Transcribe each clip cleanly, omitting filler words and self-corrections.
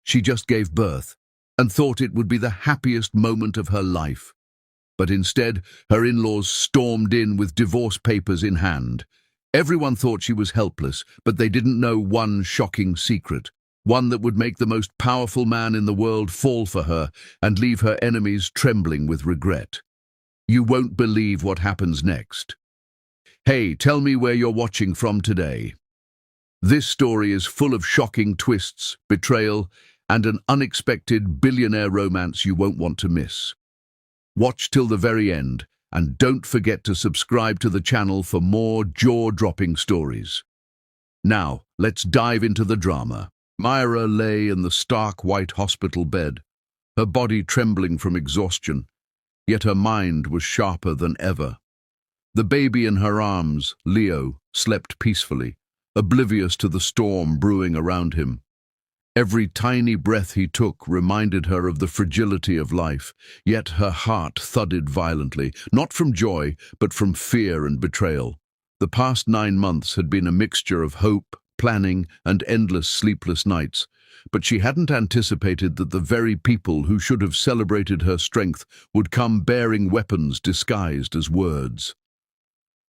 She just gave birth and thought it would be the happiest moment of her life. But instead, her in-laws stormed in with divorce papers in hand. Everyone thought she was helpless, but they didn't know one shocking secret, one that would make the most powerful man in the world fall for her and leave her enemies trembling with regret. You won't believe what happens next. Hey, tell me where you're watching from today. This story is full of shocking twists, betrayal, and an unexpected billionaire romance you won't want to miss. Watch till the very end, and don't forget to subscribe to the channel for more jaw-dropping stories. Now, let's dive into the drama. Myra lay in the stark white hospital bed, her body trembling from exhaustion, yet her mind was sharper than ever. The baby in her arms, Leo, slept peacefully, oblivious to the storm brewing around him. Every tiny breath he took reminded her of the fragility of life, yet her heart thudded violently, not from joy, but from fear and betrayal. The past 9 months had been a mixture of hope, planning, and endless sleepless nights, but she hadn't anticipated that the very people who should have celebrated her strength would come bearing weapons disguised as words.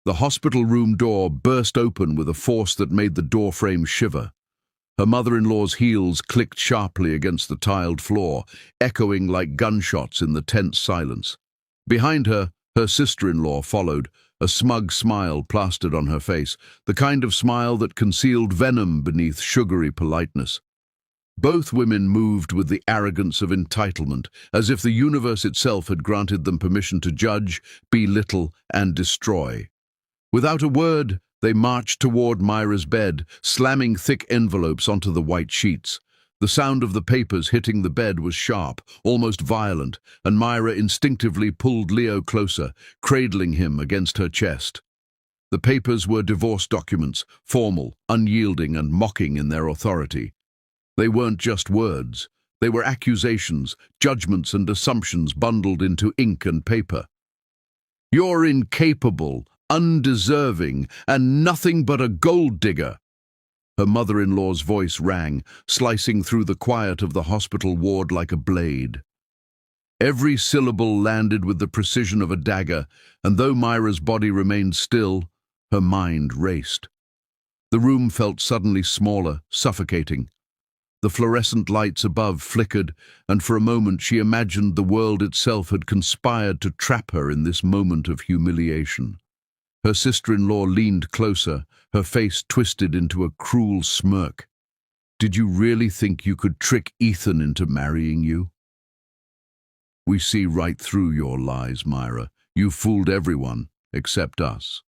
The hospital room door burst open with a force that made the doorframe shiver. Her mother-in-law's heels clicked sharply against the tiled floor, echoing like gunshots in the tense silence. Behind her, her sister-in-law followed, a smug smile plastered on her face, the kind of smile that concealed venom beneath sugary politeness. Both women moved with the arrogance of entitlement, as if the universe itself had granted them permission to judge, belittle, and destroy. Without a word, they marched toward Myra's bed, slamming thick envelopes onto the white sheets. The sound of the papers hitting the bed was sharp, almost violent, and Myra instinctively pulled Leo closer, cradling him against her chest. The papers were divorce documents, formal, unyielding, and mocking in their authority. They weren't just words. They were accusations, judgments, and assumptions bundled into ink and paper. "You're incapable, undeserving, and nothing but a gold digger." Her mother-in-law's voice rang, slicing through the quiet of the hospital ward like a blade. Every syllable landed with the precision of a dagger, and though Myra's body remained still, her mind raced. The room felt suddenly smaller, suffocating. The fluorescent lights above flickered, and for a moment she imagined the world itself had conspired to trap her in this moment of humiliation. Her sister-in-law leaned closer, her face twisted into a cruel smirk. "Did you really think you could trick Ethan into marrying you?" "We see right through your lies, Myra. You fooled everyone, except us."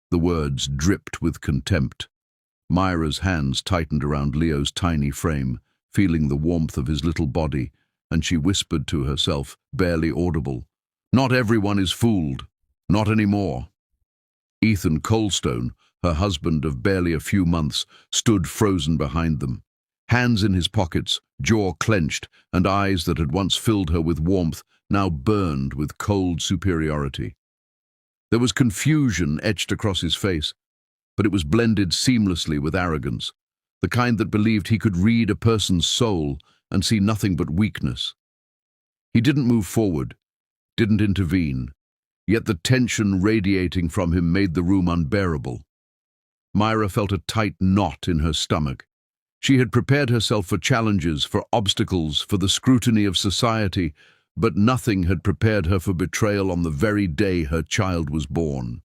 The words dripped with contempt. Myra's hands tightened around Leo's tiny frame, feeling the warmth of his little body, and she whispered to herself, barely audible, "Not everyone is fooled. Not anymore." Ethan Colstone, her husband of barely a few months, stood frozen behind them. Hands in his pockets, jaw clenched, and eyes that had once filled her with warmth now burned with cold superiority. There was confusion etched across his face, but it was blended seamlessly with arrogance, the kind that believed he could read a person's soul and see nothing but weakness. He didn't move forward, didn't intervene, yet the tension radiating from him made the room unbearable. Myra felt a tight knot in her stomach. She had prepared herself for challenges, for obstacles, for the scrutiny of society, but nothing had prepared her for betrayal on the very day her child was born.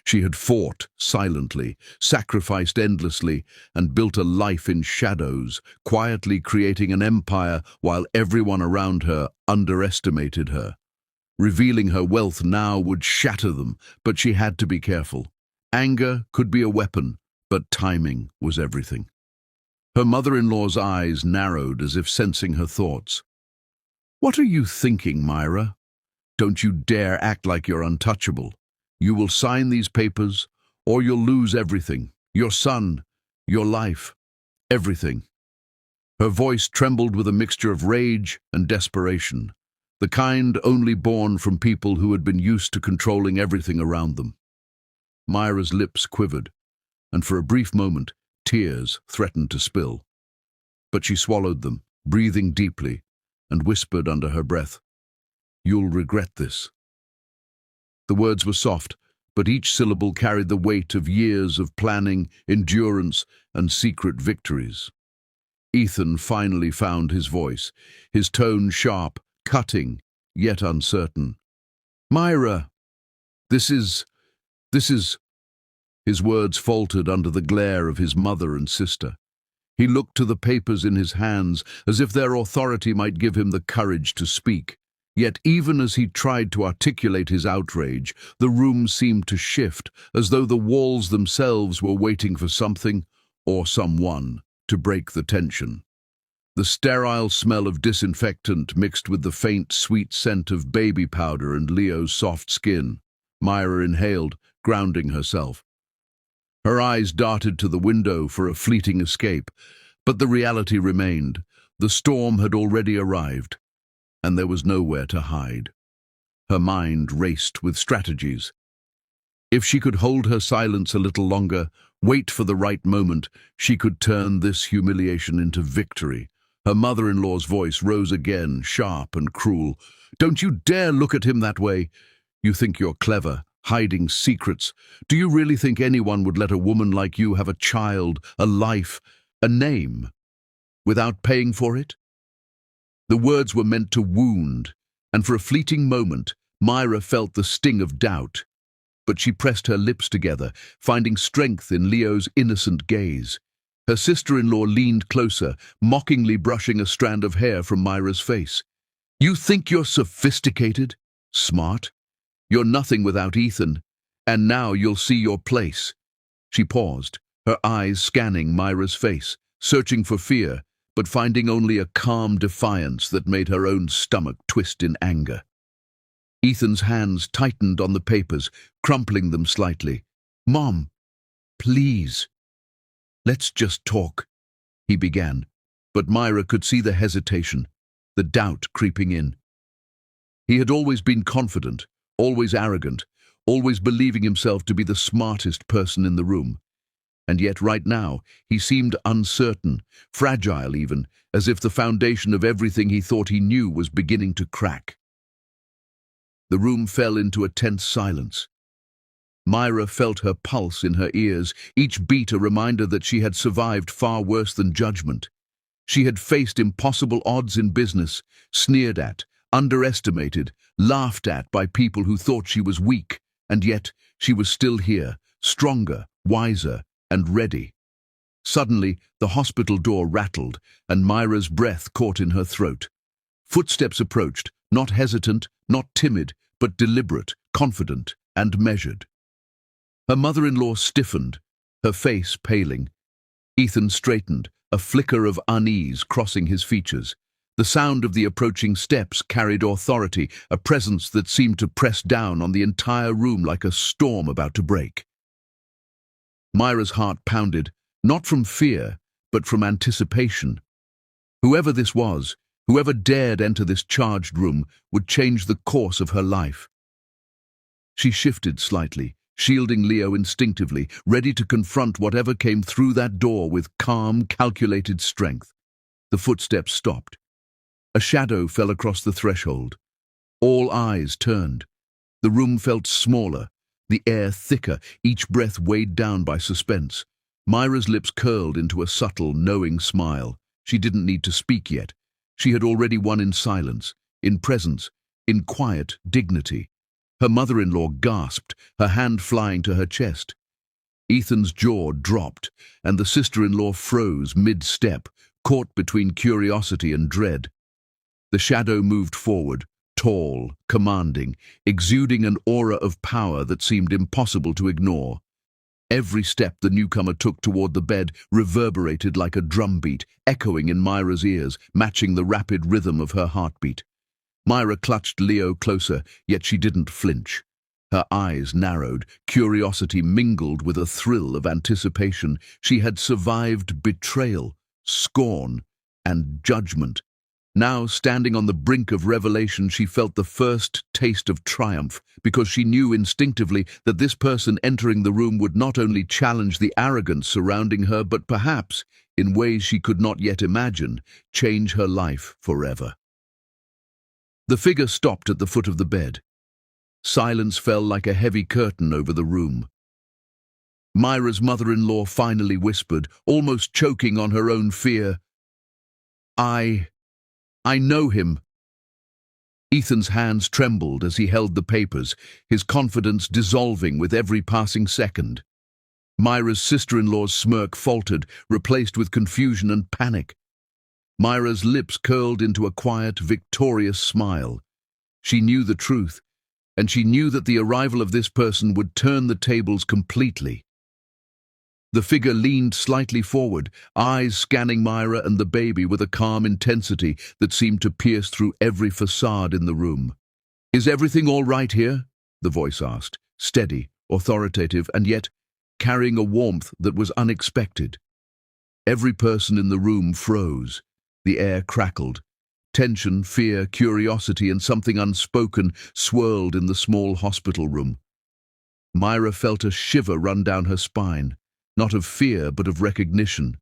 She had fought silently, sacrificed endlessly, and built a life in shadows, quietly creating an empire while everyone around her underestimated her. Revealing her wealth now would shatter them, but she had to be careful. Anger could be a weapon, but timing was everything. Her mother-in-law's eyes narrowed as if sensing her thoughts. "What are you thinking, Myra? Don't you dare act like you're untouchable. You will sign these papers, or you'll lose everything. Your son, your life, everything." Her voice trembled with a mixture of rage and desperation, the kind only born from people who had been used to controlling everything around them. Myra's lips quivered, and for a brief moment, tears threatened to spill. But she swallowed them, breathing deeply, and whispered under her breath, "You'll regret this." The words were soft, but each syllable carried the weight of years of planning, endurance, and secret victories. Ethan finally found his voice, his tone sharp, cutting, yet uncertain. "Myra, this is... His words faltered under the glare of his mother and sister. He looked to the papers in his hands as if their authority might give him the courage to speak. Yet even as he tried to articulate his outrage, the room seemed to shift, as though the walls themselves were waiting for something, or someone, to break the tension. The sterile smell of disinfectant mixed with the faint, sweet scent of baby powder and Leo's soft skin. Myra inhaled, grounding herself. Her eyes darted to the window for a fleeting escape, but the reality remained. The storm had already arrived, and there was nowhere to hide. Her mind raced with strategies. If she could hold her silence a little longer, wait for the right moment, she could turn this humiliation into victory. Her mother-in-law's voice rose again, sharp and cruel. "Don't you dare look at him that way. You think you're clever, hiding secrets. Do you really think anyone would let a woman like you have a child, a life, a name, without paying for it?" The words were meant to wound, and for a fleeting moment, Myra felt the sting of doubt. But she pressed her lips together, finding strength in Leo's innocent gaze. Her sister-in-law leaned closer, mockingly brushing a strand of hair from Myra's face. "You think you're sophisticated? Smart? You're nothing without Ethan, and now you'll see your place." She paused, her eyes scanning Myra's face, searching for fear, but finding only a calm defiance that made her own stomach twist in anger. Ethan's hands tightened on the papers, crumpling them slightly. "Mom, please. Let's just talk," he began, but Myra could see the hesitation, the doubt creeping in. He had always been confident, always arrogant, always believing himself to be the smartest person in the room. And yet right now, he seemed uncertain, fragile even, as if the foundation of everything he thought he knew was beginning to crack. The room fell into a tense silence. Myra felt her pulse in her ears, each beat a reminder that she had survived far worse than judgment. She had faced impossible odds in business, sneered at, underestimated, laughed at by people who thought she was weak, and yet she was still here, stronger, wiser, and ready. Suddenly, the hospital door rattled, and Myra's breath caught in her throat. Footsteps approached, not hesitant, not timid, but deliberate, confident, and measured. Her mother-in-law stiffened, her face paling. Ethan straightened, a flicker of unease crossing his features. The sound of the approaching steps carried authority, a presence that seemed to press down on the entire room like a storm about to break. Myra's heart pounded, not from fear, but from anticipation. Whoever this was, whoever dared enter this charged room, would change the course of her life. She shifted slightly, shielding Leo instinctively, ready to confront whatever came through that door with calm, calculated strength. The footsteps stopped. A shadow fell across the threshold. All eyes turned. The room felt smaller, the air thicker, each breath weighed down by suspense. Myra's lips curled into a subtle, knowing smile. She didn't need to speak yet. She had already won in silence, in presence, in quiet dignity. Her mother-in-law gasped, her hand flying to her chest. Ethan's jaw dropped, and the sister-in-law froze mid-step, caught between curiosity and dread. The shadow moved forward, tall, commanding, exuding an aura of power that seemed impossible to ignore. Every step the newcomer took toward the bed reverberated like a drumbeat, echoing in Myra's ears, matching the rapid rhythm of her heartbeat. Myra clutched Leo closer, yet she didn't flinch. Her eyes narrowed, curiosity mingled with a thrill of anticipation. She had survived betrayal, scorn, and judgment, Now, standing on the brink of revelation, she felt the first taste of triumph, because she knew instinctively that this person entering the room would not only challenge the arrogance surrounding her, but perhaps, in ways she could not yet imagine, change her life forever. The figure stopped at the foot of the bed. Silence fell like a heavy curtain over the room. Myra's mother-in-law finally whispered, almost choking on her own fear, I know him." Ethan's hands trembled as he held the papers, his confidence dissolving with every passing second. Myra's sister-in-law's smirk faltered, replaced with confusion and panic. Myra's lips curled into a quiet, victorious smile. She knew the truth, and she knew that the arrival of this person would turn the tables completely. The figure leaned slightly forward, eyes scanning Myra and the baby with a calm intensity that seemed to pierce through every facade in the room. "Is everything all right here?" the voice asked, steady, authoritative, and yet carrying a warmth that was unexpected. Every person in the room froze. The air crackled. Tension, fear, curiosity, and something unspoken swirled in the small hospital room. Myra felt a shiver run down her spine. Not of fear, but of recognition.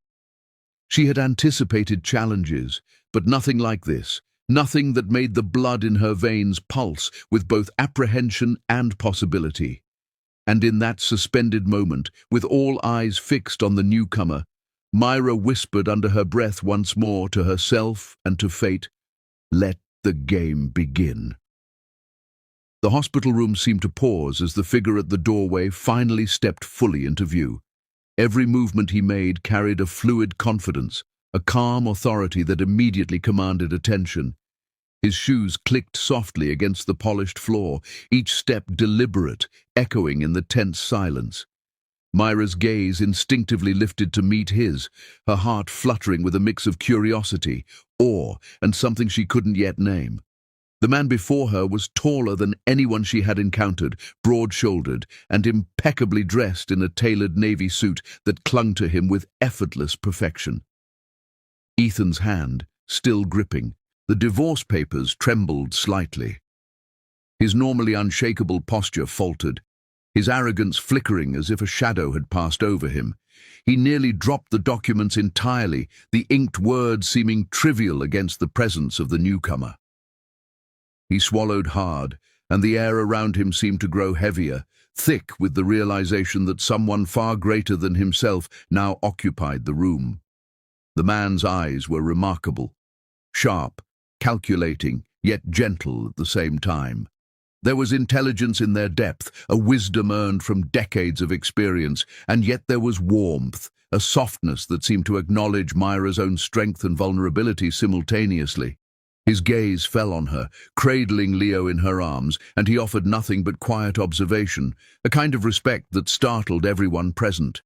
She had anticipated challenges, but nothing like this, nothing that made the blood in her veins pulse with both apprehension and possibility. And in that suspended moment, with all eyes fixed on the newcomer, Myra whispered under her breath once more to herself and to fate, "Let the game begin." The hospital room seemed to pause as the figure at the doorway finally stepped fully into view. Every movement he made carried a fluid confidence, a calm authority that immediately commanded attention. His shoes clicked softly against the polished floor, each step deliberate, echoing in the tense silence. Myra's gaze instinctively lifted to meet his, her heart fluttering with a mix of curiosity, awe, and something she couldn't yet name. The man before her was taller than anyone she had encountered, broad-shouldered, and impeccably dressed in a tailored navy suit that clung to him with effortless perfection. Ethan's hand, still gripping, the divorce papers trembled slightly. His normally unshakable posture faltered, his arrogance flickering as if a shadow had passed over him. He nearly dropped the documents entirely, the inked words seeming trivial against the presence of the newcomer. He swallowed hard, and the air around him seemed to grow heavier, thick with the realization that someone far greater than himself now occupied the room. The man's eyes were remarkable, sharp, calculating, yet gentle at the same time. There was intelligence in their depth, a wisdom earned from decades of experience, and yet there was warmth, a softness that seemed to acknowledge Myra's own strength and vulnerability simultaneously. His gaze fell on her, cradling Leo in her arms, and he offered nothing but quiet observation, a kind of respect that startled everyone present.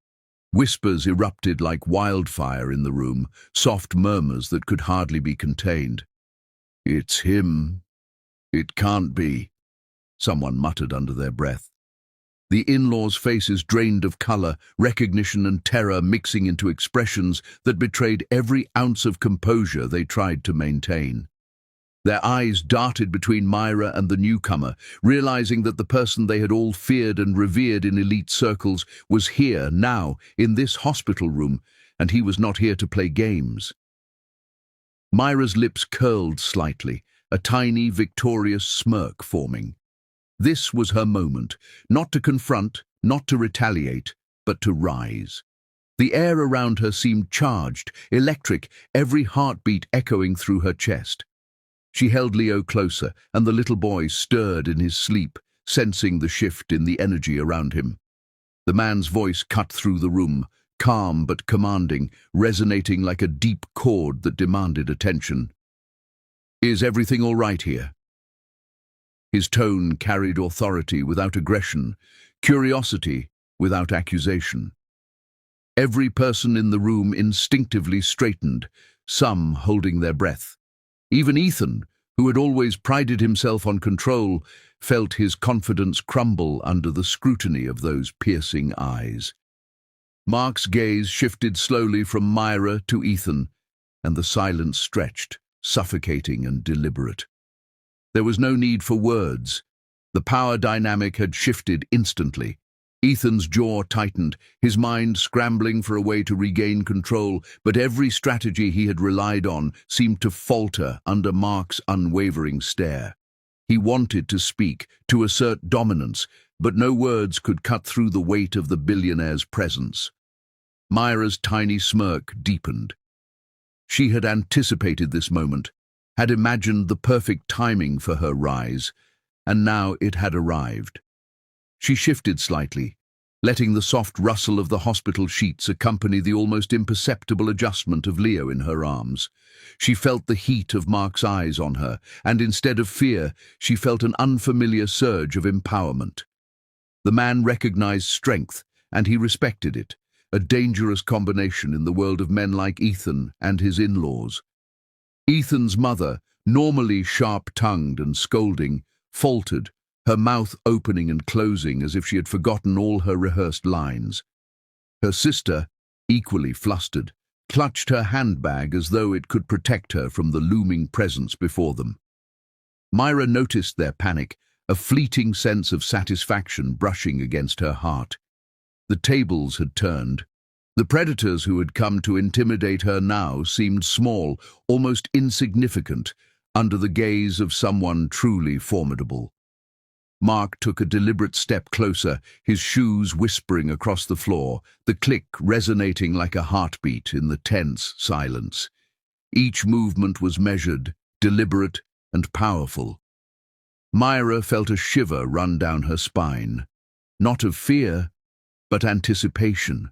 Whispers erupted like wildfire in the room, soft murmurs that could hardly be contained. "It's him. It can't be," someone muttered under their breath. The in-laws' faces drained of color, recognition and terror mixing into expressions that betrayed every ounce of composure they tried to maintain. Their eyes darted between Myra and the newcomer, realizing that the person they had all feared and revered in elite circles was here, now, in this hospital room, and he was not here to play games. Myra's lips curled slightly, a tiny, victorious smirk forming. This was her moment, not to confront, not to retaliate, but to rise. The air around her seemed charged, electric, every heartbeat echoing through her chest. She held Leo closer, and the little boy stirred in his sleep, sensing the shift in the energy around him. The man's voice cut through the room, calm but commanding, resonating like a deep chord that demanded attention. "Is everything all right here?" His tone carried authority without aggression, curiosity without accusation. Every person in the room instinctively straightened, some holding their breath. Even Ethan, who had always prided himself on control, felt his confidence crumble under the scrutiny of those piercing eyes. Mark's gaze shifted slowly from Myra to Ethan, and the silence stretched, suffocating and deliberate. There was no need for words. The power dynamic had shifted instantly. Ethan's jaw tightened, his mind scrambling for a way to regain control, but every strategy he had relied on seemed to falter under Mark's unwavering stare. He wanted to speak, to assert dominance, but no words could cut through the weight of the billionaire's presence. Myra's tiny smirk deepened. She had anticipated this moment, had imagined the perfect timing for her rise, and now it had arrived. She shifted slightly, letting the soft rustle of the hospital sheets accompany the almost imperceptible adjustment of Leo in her arms. She felt the heat of Mark's eyes on her, and instead of fear, she felt an unfamiliar surge of empowerment. The man recognized strength, and he respected it, a dangerous combination in the world of men like Ethan and his in-laws. Ethan's mother, normally sharp-tongued and scolding, faltered, her mouth opening and closing as if she had forgotten all her rehearsed lines. Her sister, equally flustered, clutched her handbag as though it could protect her from the looming presence before them. Myra noticed their panic, a fleeting sense of satisfaction brushing against her heart. The tables had turned. The predators who had come to intimidate her now seemed small, almost insignificant, under the gaze of someone truly formidable. Mark took a deliberate step closer, his shoes whispering across the floor, the click resonating like a heartbeat in the tense silence. Each movement was measured, deliberate, and powerful. Myra felt a shiver run down her spine, not of fear, but anticipation.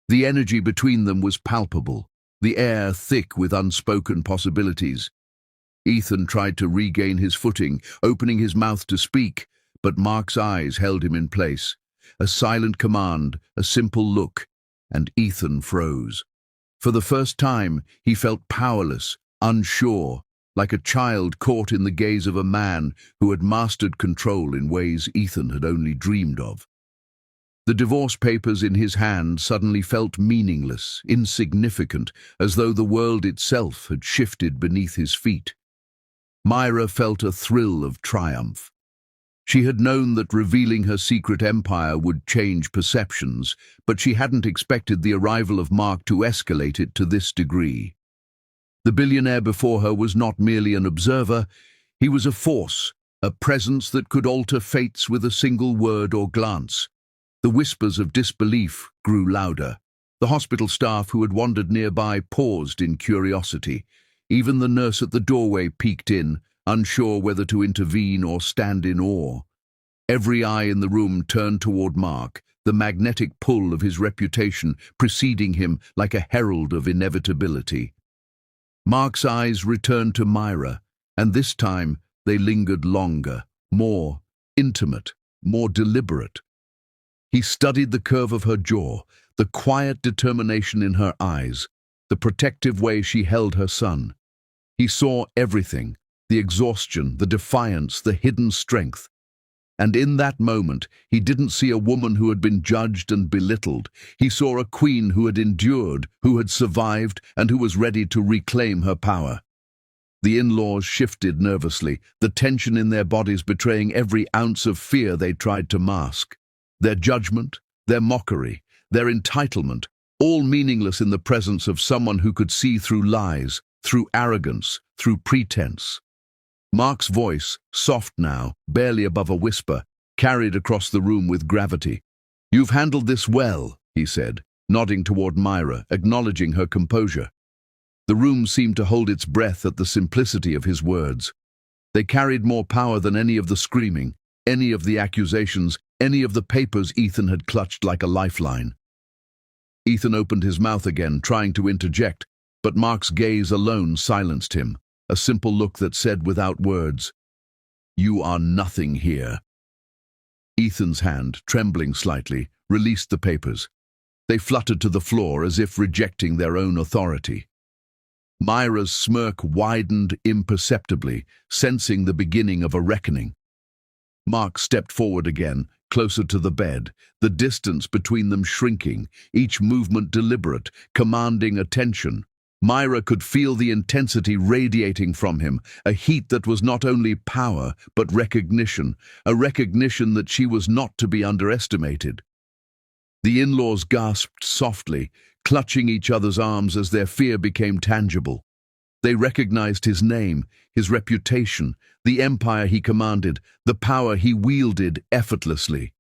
The energy between them was palpable, the air thick with unspoken possibilities. Ethan tried to regain his footing, opening his mouth to speak, but Mark's eyes held him in place. A silent command, a simple look, and Ethan froze. For the first time, he felt powerless, unsure, like a child caught in the gaze of a man who had mastered control in ways Ethan had only dreamed of. The divorce papers in his hand suddenly felt meaningless, insignificant, as though the world itself had shifted beneath his feet. Myra felt a thrill of triumph. She had known that revealing her secret empire would change perceptions, but she hadn't expected the arrival of Mark to escalate it to this degree. The billionaire before her was not merely an observer, he was a force, a presence that could alter fates with a single word or glance. The whispers of disbelief grew louder. The hospital staff who had wandered nearby paused in curiosity. Even the nurse at the doorway peeked in, unsure whether to intervene or stand in awe. Every eye in the room turned toward Mark, the magnetic pull of his reputation preceding him like a herald of inevitability. Mark's eyes returned to Myra, and this time they lingered longer, more intimate, more deliberate. He studied the curve of her jaw, the quiet determination in her eyes, the protective way she held her son. He saw everything, the exhaustion, the defiance, the hidden strength. And in that moment, he didn't see a woman who had been judged and belittled. He saw a queen who had endured, who had survived, and who was ready to reclaim her power. The in-laws shifted nervously, the tension in their bodies betraying every ounce of fear they tried to mask. Their judgment, their mockery, their entitlement, all meaningless in the presence of someone who could see through lies, through arrogance, through pretense. Mark's voice, soft now, barely above a whisper, carried across the room with gravity. "You've handled this well," he said, nodding toward Myra, acknowledging her composure. The room seemed to hold its breath at the simplicity of his words. They carried more power than any of the screaming, any of the accusations, any of the papers Ethan had clutched like a lifeline. Ethan opened his mouth again, trying to interject, but Mark's gaze alone silenced him, a simple look that said without words, "You are nothing here." Ethan's hand, trembling slightly, released the papers. They fluttered to the floor as if rejecting their own authority. Myra's smirk widened imperceptibly, sensing the beginning of a reckoning. Mark stepped forward again, closer to the bed, the distance between them shrinking, each movement deliberate, commanding attention. Myra could feel the intensity radiating from him, a heat that was not only power, but recognition, a recognition that she was not to be underestimated. The in-laws gasped softly, clutching each other's arms as their fear became tangible. They recognized his name, his reputation, the empire he commanded, the power he wielded effortlessly.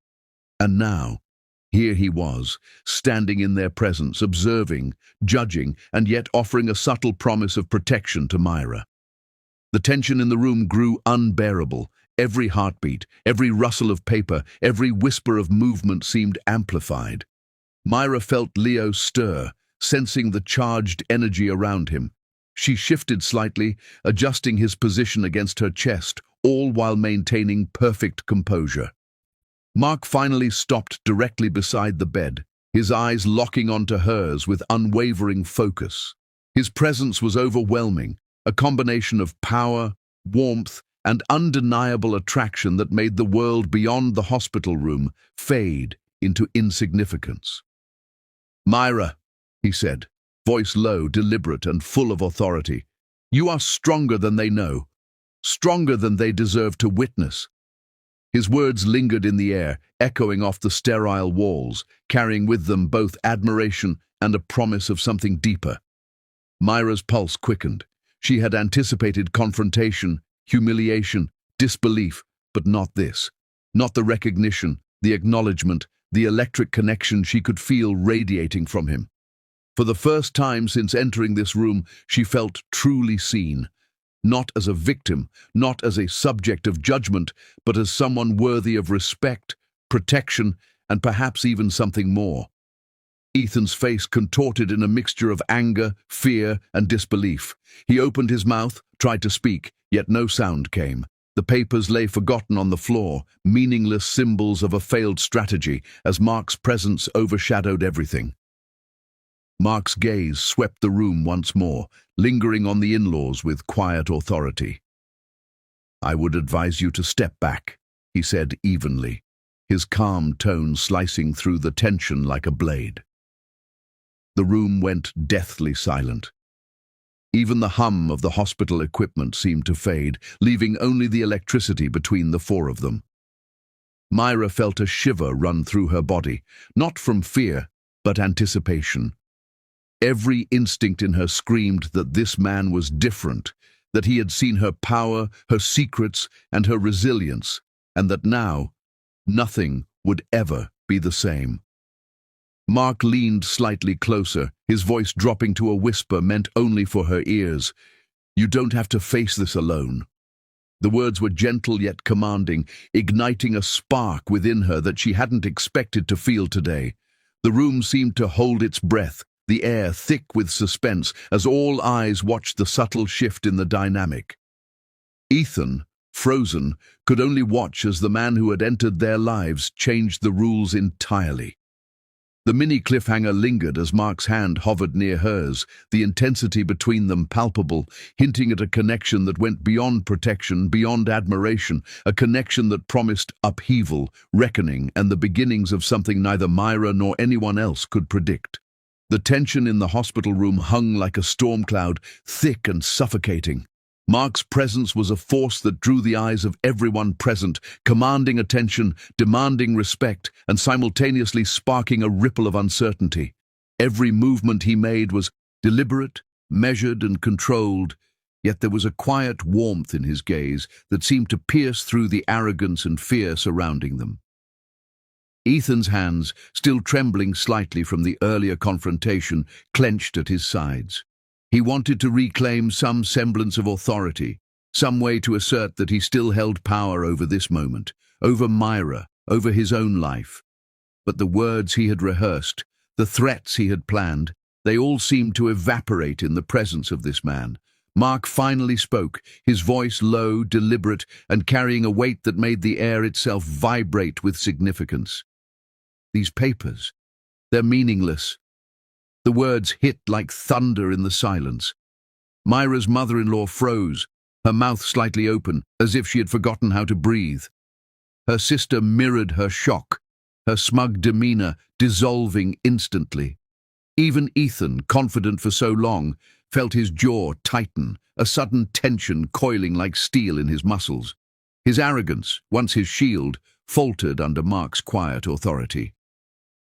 And now, here he was, standing in their presence, observing, judging, and yet offering a subtle promise of protection to Myra. The tension in the room grew unbearable. Every heartbeat, every rustle of paper, every whisper of movement seemed amplified. Myra felt Leo stir, sensing the charged energy around him. She shifted slightly, adjusting his position against her chest, all while maintaining perfect composure. Mark finally stopped directly beside the bed, his eyes locking onto hers with unwavering focus. His presence was overwhelming, a combination of power, warmth, and undeniable attraction that made the world beyond the hospital room fade into insignificance. "Myra," he said, voice low, deliberate, and full of authority, "you are stronger than they know, stronger than they deserve to witness." His words lingered in the air, echoing off the sterile walls, carrying with them both admiration and a promise of something deeper. Myra's pulse quickened. She had anticipated confrontation, humiliation, disbelief, but not this. Not the recognition, the acknowledgement, the electric connection she could feel radiating from him. For the first time since entering this room, she felt truly seen. Not as a victim, not as a subject of judgment, but as someone worthy of respect, protection, and perhaps even something more. Ethan's face contorted in a mixture of anger, fear, and disbelief. He opened his mouth, tried to speak, yet no sound came. The papers lay forgotten on the floor, meaningless symbols of a failed strategy, as Mark's presence overshadowed everything. Mark's gaze swept the room once more, lingering on the in-laws with quiet authority. "I would advise you to step back," he said evenly, his calm tone slicing through the tension like a blade. The room went deathly silent. Even the hum of the hospital equipment seemed to fade, leaving only the electricity between the four of them. Myra felt a shiver run through her body, not from fear, but anticipation. Every instinct in her screamed that this man was different, that he had seen her power, her secrets, and her resilience, and that now, nothing would ever be the same. Mark leaned slightly closer, his voice dropping to a whisper meant only for her ears. "You don't have to face this alone." The words were gentle yet commanding, igniting a spark within her that she hadn't expected to feel today. The room seemed to hold its breath, the air thick with suspense, as all eyes watched the subtle shift in the dynamic. Ethan, frozen, could only watch as the man who had entered their lives changed the rules entirely. The mini cliffhanger lingered as Mark's hand hovered near hers, the intensity between them palpable, hinting at a connection that went beyond protection, beyond admiration, a connection that promised upheaval, reckoning, and the beginnings of something neither Myra nor anyone else could predict. The tension in the hospital room hung like a storm cloud, thick and suffocating. Mark's presence was a force that drew the eyes of everyone present, commanding attention, demanding respect, and simultaneously sparking a ripple of uncertainty. Every movement he made was deliberate, measured, and controlled, yet there was a quiet warmth in his gaze that seemed to pierce through the arrogance and fear surrounding them. Ethan's hands, still trembling slightly from the earlier confrontation, clenched at his sides. He wanted to reclaim some semblance of authority, some way to assert that he still held power over this moment, over Myra, over his own life. But the words he had rehearsed, the threats he had planned, they all seemed to evaporate in the presence of this man. Mark finally spoke, his voice low, deliberate, and carrying a weight that made the air itself vibrate with significance. "These papers, they're meaningless." The words hit like thunder in the silence. Myra's mother-in-law froze, her mouth slightly open, as if she had forgotten how to breathe. Her sister mirrored her shock, her smug demeanor dissolving instantly. Even Ethan, confident for so long, felt his jaw tighten, a sudden tension coiling like steel in his muscles. His arrogance, once his shield, faltered under Mark's quiet authority.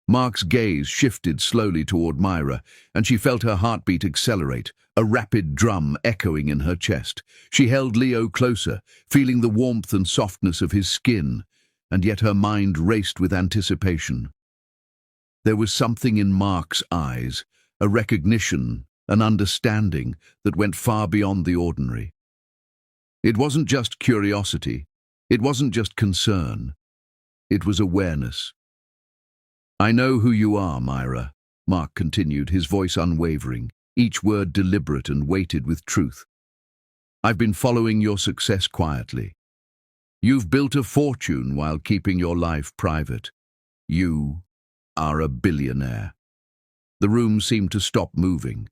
Mark's gaze shifted slowly toward Myra, and she felt her heartbeat accelerate, a rapid drum echoing in her chest. She held Leo closer, feeling the warmth and softness of his skin, and yet her mind raced with anticipation. There was something in Mark's eyes, a recognition, an understanding that went far beyond the ordinary. It wasn't just curiosity, it wasn't just concern, it was awareness. "I know who you are, Myra," Mark continued, his voice unwavering, each word deliberate and weighted with truth. "I've been following your success quietly. You've built a fortune while keeping your life private. You are a billionaire." The room seemed to stop moving.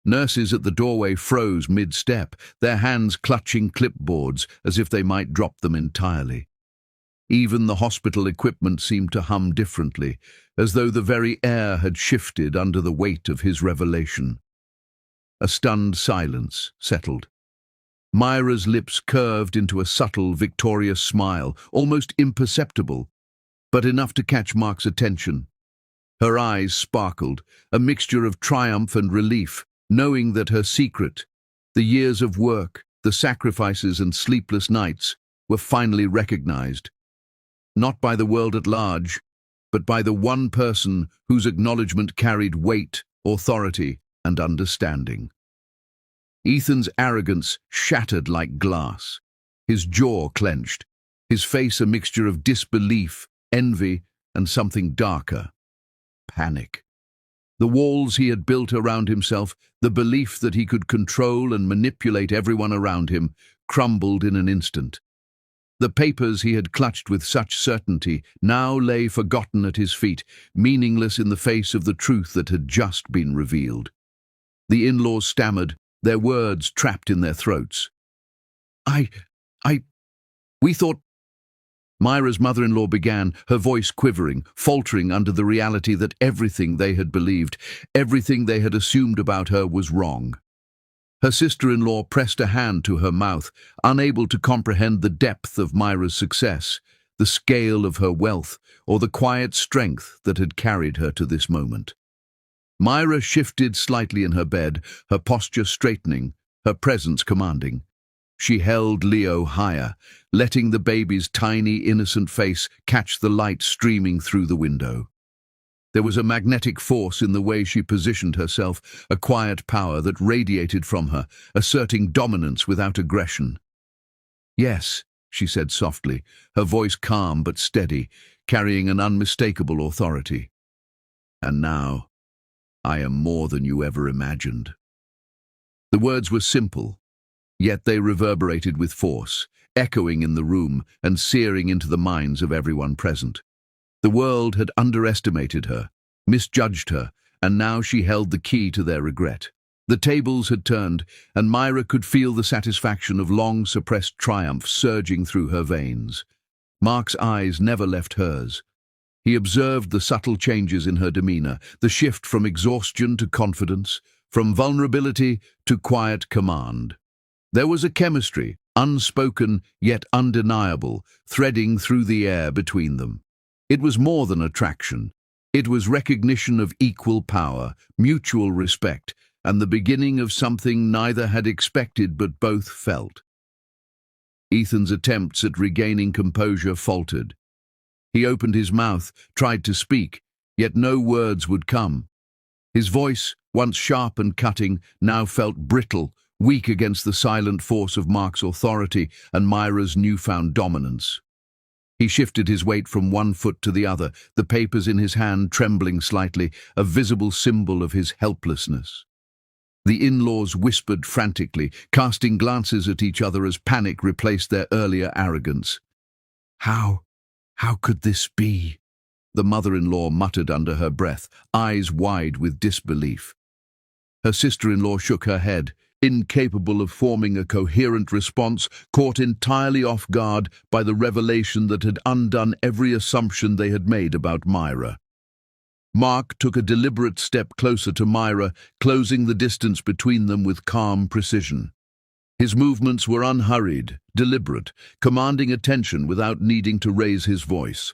Nurses at the doorway froze mid-step, their hands clutching clipboards as if they might drop them entirely. Even the hospital equipment seemed to hum differently, as though the very air had shifted under the weight of his revelation. A stunned silence settled. Myra's lips curved into a subtle, victorious smile, almost imperceptible, but enough to catch Mark's attention. Her eyes sparkled, a mixture of triumph and relief, knowing that her secret, the years of work, the sacrifices and sleepless nights, were finally recognized. Not by the world at large, but by the one person whose acknowledgement carried weight, authority, and understanding. Ethan's arrogance shattered like glass. His jaw clenched, his face a mixture of disbelief, envy, and something darker: panic. The walls he had built around himself, the belief that he could control and manipulate everyone around him, crumbled in an instant. The papers he had clutched with such certainty now lay forgotten at his feet, meaningless in the face of the truth that had just been revealed. The in-laws stammered, their words trapped in their throats. We thought—" Myra's mother-in-law began, her voice quivering, faltering under the reality that everything they had believed, everything they had assumed about her was wrong. Her sister-in-law pressed a hand to her mouth, unable to comprehend the depth of Myra's success, the scale of her wealth, or the quiet strength that had carried her to this moment. Myra shifted slightly in her bed, her posture straightening, her presence commanding. She held Leo higher, letting the baby's tiny, innocent face catch the light streaming through the window. There was a magnetic force in the way she positioned herself, a quiet power that radiated from her, asserting dominance without aggression. "Yes," she said softly, her voice calm but steady, carrying an unmistakable authority. "And now, I am more than you ever imagined." The words were simple, yet they reverberated with force, echoing in the room and searing into the minds of everyone present. The world had underestimated her, misjudged her, and now she held the key to their regret. The tables had turned, and Myra could feel the satisfaction of long-suppressed triumph surging through her veins. Mark's eyes never left hers. He observed the subtle changes in her demeanor, the shift from exhaustion to confidence, from vulnerability to quiet command. There was a chemistry, unspoken yet undeniable, threading through the air between them. It was more than attraction. It was recognition of equal power, mutual respect, and the beginning of something neither had expected but both felt. Ethan's attempts at regaining composure faltered. He opened his mouth, tried to speak, yet no words would come. His voice, once sharp and cutting, now felt brittle, weak against the silent force of Mark's authority and Myra's newfound dominance. He shifted his weight from one foot to the other, the papers in his hand trembling slightly, a visible symbol of his helplessness. The in-laws whispered frantically, casting glances at each other as panic replaced their earlier arrogance. How could this be?" the mother-in-law muttered under her breath, eyes wide with disbelief. Her sister-in-law shook her head, incapable of forming a coherent response, caught entirely off guard by the revelation that had undone every assumption they had made about Myra. Mark took a deliberate step closer to Myra, closing the distance between them with calm precision. His movements were unhurried, deliberate, commanding attention without needing to raise his voice.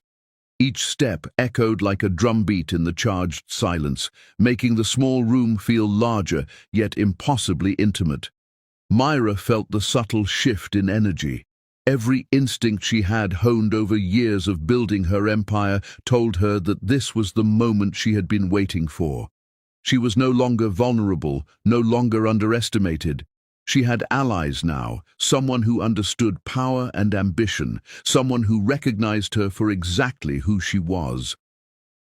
Each step echoed like a drumbeat in the charged silence, making the small room feel larger, yet impossibly intimate. Myra felt the subtle shift in energy. Every instinct she had honed over years of building her empire told her that this was the moment she had been waiting for. She was no longer vulnerable, no longer underestimated. She had allies now, someone who understood power and ambition, someone who recognized her for exactly who she was.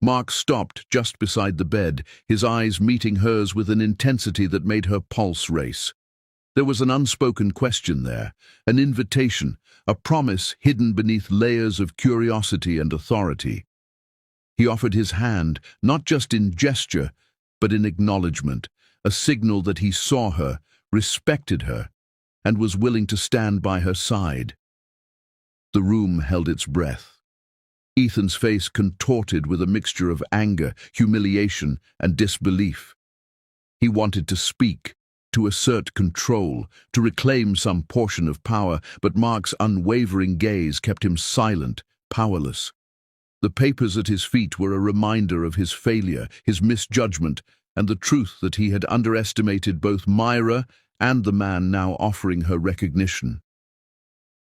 Mark stopped just beside the bed, his eyes meeting hers with an intensity that made her pulse race. There was an unspoken question there, an invitation, a promise hidden beneath layers of curiosity and authority. He offered his hand, not just in gesture, but in acknowledgement, a signal that he saw her, respected her, and was willing to stand by her side. The room held its breath. Ethan's face contorted with a mixture of anger, humiliation, and disbelief. He wanted to speak, to assert control, to reclaim some portion of power, but Mark's unwavering gaze kept him silent, powerless. The papers at his feet were a reminder of his failure, his misjudgment, and the truth that he had underestimated both Myra and the man now offering her recognition.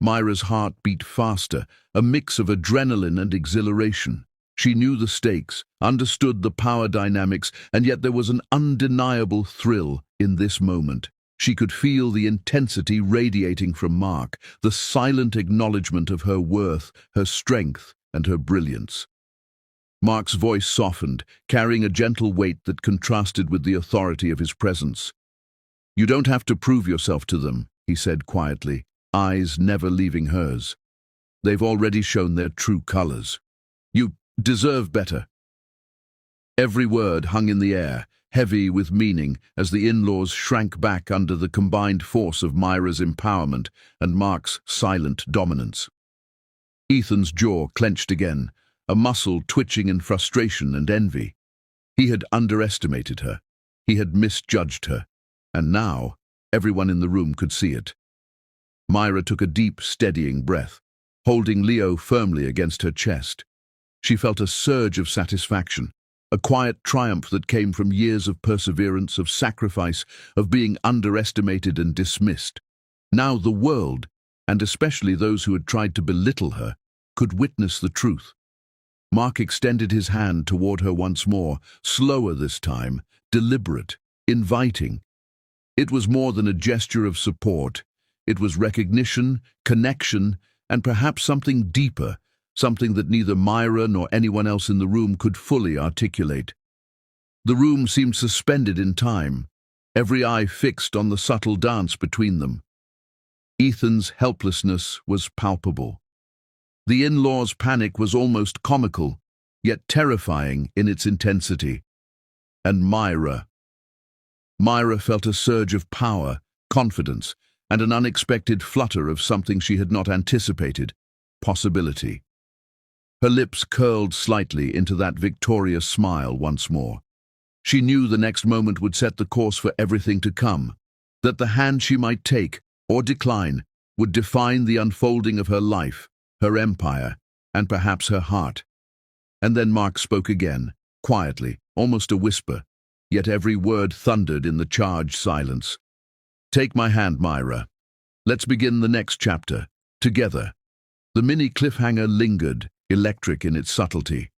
Myra's heart beat faster, a mix of adrenaline and exhilaration. She knew the stakes, understood the power dynamics, and yet there was an undeniable thrill in this moment. She could feel the intensity radiating from Mark, the silent acknowledgement of her worth, her strength, and her brilliance. Mark's voice softened, carrying a gentle weight that contrasted with the authority of his presence. "You don't have to prove yourself to them," he said quietly, eyes never leaving hers. "They've already shown their true colors. You deserve better." Every word hung in the air, heavy with meaning, as the in-laws shrank back under the combined force of Myra's empowerment and Mark's silent dominance. Ethan's jaw clenched again, a muscle twitching in frustration and envy. He had underestimated her. He had misjudged her. And now, everyone in the room could see it. Myra took a deep, steadying breath, holding Leo firmly against her chest. She felt a surge of satisfaction, a quiet triumph that came from years of perseverance, of sacrifice, of being underestimated and dismissed. Now the world, and especially those who had tried to belittle her, could witness the truth. Mark extended his hand toward her once more, slower this time, deliberate, inviting. It was more than a gesture of support. It was recognition, connection, and perhaps something deeper, something that neither Myra nor anyone else in the room could fully articulate. The room seemed suspended in time, every eye fixed on the subtle dance between them. Ethan's helplessness was palpable. The in-laws' panic was almost comical, yet terrifying in its intensity. And Myra felt a surge of power, confidence, and an unexpected flutter of something she had not anticipated, possibility. Her lips curled slightly into that victorious smile once more. She knew the next moment would set the course for everything to come, that the hand she might take, or decline, would define the unfolding of her life, her empire, and perhaps her heart. And then Mark spoke again, quietly, almost a whisper, yet every word thundered in the charged silence. "Take my hand, Myra. Let's begin the next chapter, together." The mini cliffhanger lingered, electric in its subtlety.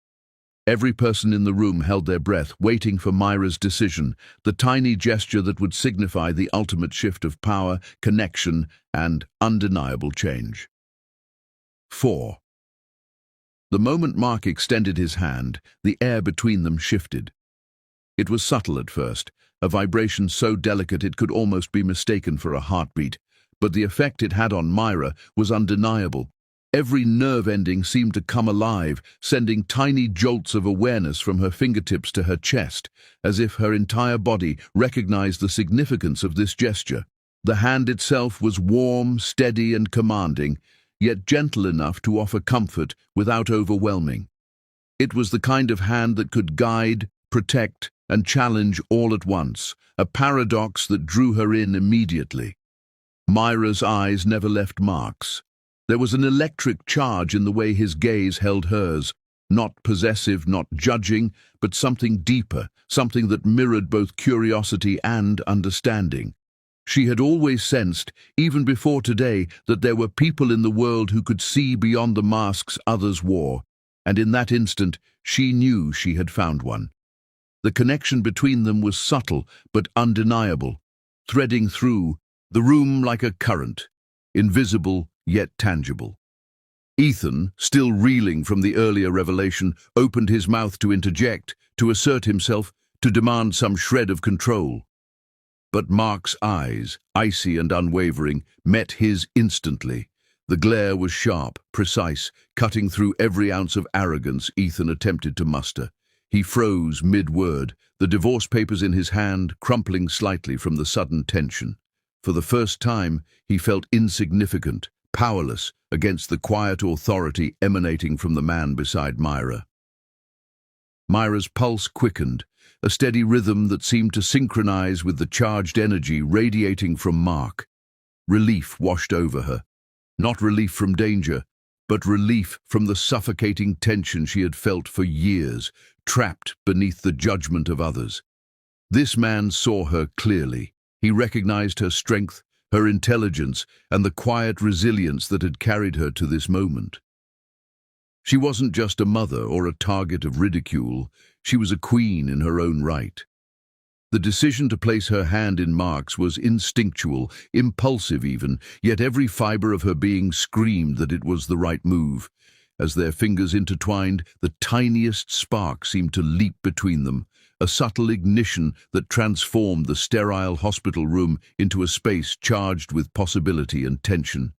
Every person in the room held their breath, waiting for Myra's decision, the tiny gesture that would signify the ultimate shift of power, connection, and undeniable change. 4. The moment Mark extended his hand, the air between them shifted. It was subtle at first, a vibration so delicate it could almost be mistaken for a heartbeat, but the effect it had on Myra was undeniable. Every nerve ending seemed to come alive, sending tiny jolts of awareness from her fingertips to her chest, as if her entire body recognized the significance of this gesture. The hand itself was warm, steady, and commanding, yet gentle enough to offer comfort without overwhelming. It was the kind of hand that could guide, protect, and challenge all at once, a paradox that drew her in immediately. Myra's eyes never left Mark's. There was an electric charge in the way his gaze held hers, not possessive, not judging, but something deeper, something that mirrored both curiosity and understanding. She had always sensed, even before today, that there were people in the world who could see beyond the masks others wore, and in that instant she knew she had found one. The connection between them was subtle but undeniable, threading through the room like a current, invisible yet tangible. Ethan, still reeling from the earlier revelation, opened his mouth to interject, to assert himself, to demand some shred of control. But Mark's eyes, icy and unwavering, met his instantly. The glare was sharp, precise, cutting through every ounce of arrogance Ethan attempted to muster. He froze mid-word, the divorce papers in his hand crumpling slightly from the sudden tension. For the first time, he felt insignificant, powerless, against the quiet authority emanating from the man beside Myra. Myra's pulse quickened, a steady rhythm that seemed to synchronize with the charged energy radiating from Mark. Relief washed over her. Not relief from danger, but relief from the suffocating tension she had felt for years, trapped beneath the judgment of others. This man saw her clearly. He recognized her strength, her intelligence, and the quiet resilience that had carried her to this moment. She wasn't just a mother or a target of ridicule, she was a queen in her own right. The decision to place her hand in Mark's was instinctual, impulsive even, yet every fiber of her being screamed that it was the right move. As their fingers intertwined, the tiniest spark seemed to leap between them, a subtle ignition that transformed the sterile hospital room into a space charged with possibility and tension.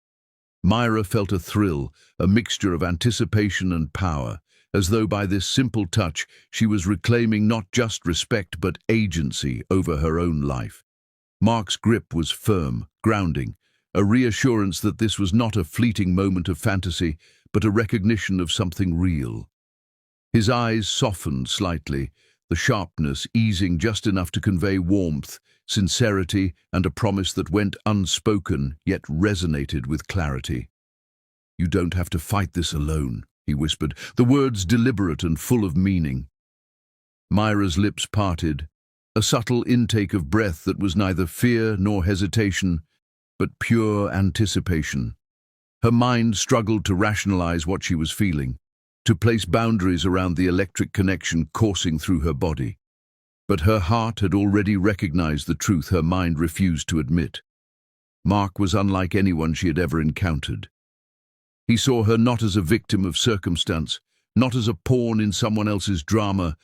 Myra felt a thrill, a mixture of anticipation and power, as though by this simple touch she was reclaiming not just respect but agency over her own life. Mark's grip was firm, grounding, a reassurance that this was not a fleeting moment of fantasy, but a recognition of something real. His eyes softened slightly, the sharpness easing just enough to convey warmth, sincerity, and a promise that went unspoken yet resonated with clarity. "You don't have to fight this alone," he whispered, the words deliberate and full of meaning. Myra's lips parted, a subtle intake of breath that was neither fear nor hesitation, but pure anticipation. Her mind struggled to rationalize what she was feeling, to place boundaries around the electric connection coursing through her body. But her heart had already recognized the truth her mind refused to admit. Mark was unlike anyone she had ever encountered. He saw her not as a victim of circumstance, not as a pawn in someone else's drama,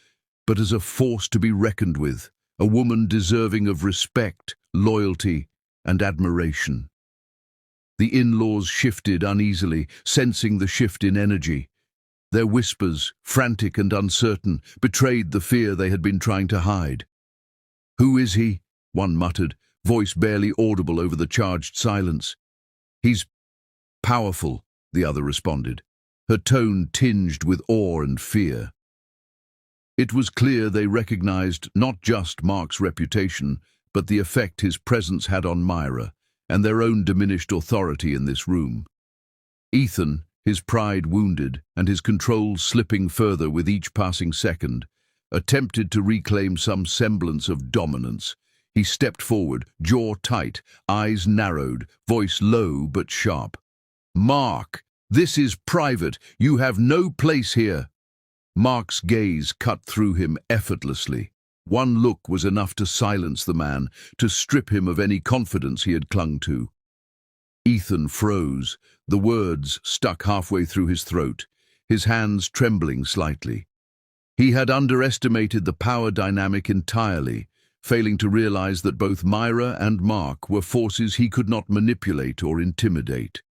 but as a force to be reckoned with, a woman deserving of respect, loyalty, and admiration. The in-laws shifted uneasily, sensing the shift in energy. Their whispers, frantic and uncertain, betrayed the fear they had been trying to hide. "Who is he?" one muttered, voice barely audible over the charged silence. "He's powerful," the other responded, her tone tinged with awe and fear. It was clear they recognized not just Mark's reputation, but the effect his presence had on Myra, and their own diminished authority in this room. Ethan, his pride wounded and his control slipping further with each passing second, attempted to reclaim some semblance of dominance. He stepped forward, jaw tight, eyes narrowed, voice low but sharp. "Mark, this is private. You have no place here." Mark's gaze cut through him effortlessly. One look was enough to silence the man, to strip him of any confidence he had clung to. Ethan froze, the words stuck halfway through his throat, his hands trembling slightly. He had underestimated the power dynamic entirely, failing to realize that both Myra and Mark were forces he could not manipulate or intimidate.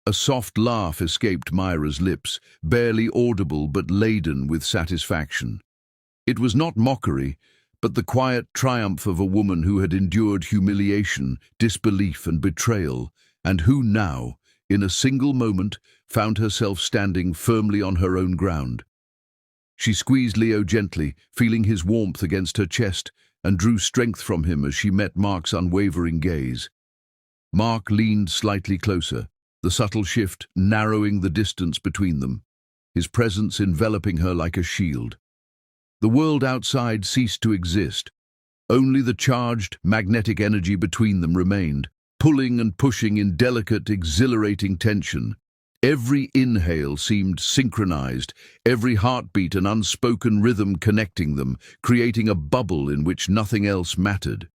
A soft laugh escaped Myra's lips, barely audible but laden with satisfaction. It was not mockery, but the quiet triumph of a woman who had endured humiliation, disbelief, and betrayal, and who now, in a single moment, found herself standing firmly on her own ground. She squeezed Leo gently, feeling his warmth against her chest, and drew strength from him as she met Mark's unwavering gaze. Mark leaned slightly closer, the subtle shift narrowing the distance between them, his presence enveloping her like a shield. The world outside ceased to exist. Only the charged, magnetic energy between them remained, pulling and pushing in delicate, exhilarating tension. Every inhale seemed synchronized, every heartbeat an unspoken rhythm connecting them, creating a bubble in which nothing else mattered.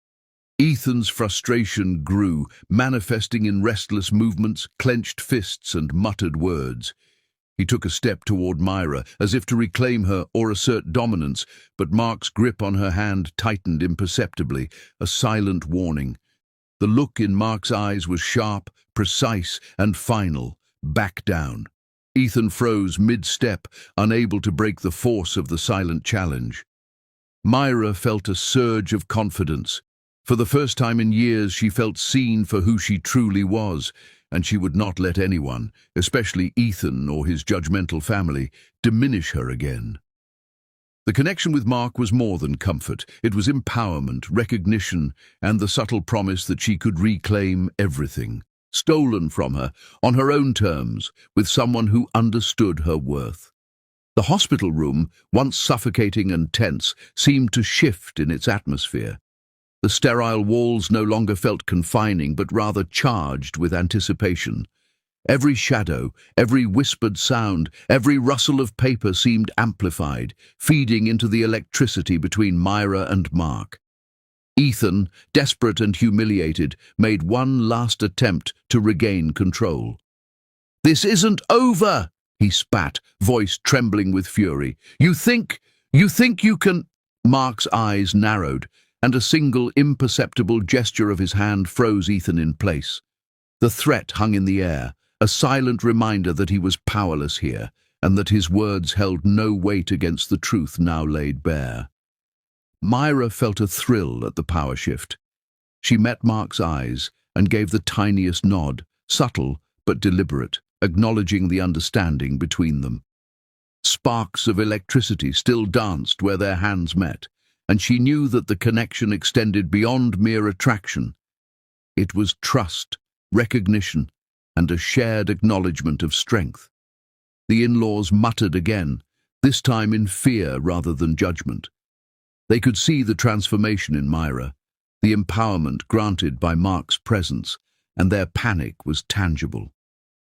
Ethan's frustration grew, manifesting in restless movements, clenched fists, and muttered words. He took a step toward Myra, as if to reclaim her or assert dominance, but Mark's grip on her hand tightened imperceptibly, a silent warning. The look in Mark's eyes was sharp, precise, and final. Back down. Ethan froze mid-step, unable to break the force of the silent challenge. Myra felt a surge of confidence. For the first time in years, she felt seen for who she truly was, and she would not let anyone, especially Ethan or his judgmental family, diminish her again. The connection with Mark was more than comfort. It was empowerment, recognition, and the subtle promise that she could reclaim everything, stolen from her, on her own terms, with someone who understood her worth. The hospital room, once suffocating and tense, seemed to shift in its atmosphere. The sterile walls no longer felt confining, but rather charged with anticipation. Every shadow, every whispered sound, every rustle of paper seemed amplified, feeding into the electricity between Myra and Mark. Ethan, desperate and humiliated, made one last attempt to regain control. "This isn't over," he spat, voice trembling with fury. You think you can—" Mark's eyes narrowed, and a single imperceptible gesture of his hand froze Ethan in place. The threat hung in the air, a silent reminder that he was powerless here, and that his words held no weight against the truth now laid bare. Myra felt a thrill at the power shift. She met Mark's eyes and gave the tiniest nod, subtle but deliberate, acknowledging the understanding between them. Sparks of electricity still danced where their hands met, and she knew that the connection extended beyond mere attraction. It was trust, recognition, and a shared acknowledgement of strength. The in-laws muttered again, this time in fear rather than judgment. They could see the transformation in Myra, the empowerment granted by Mark's presence, and their panic was tangible.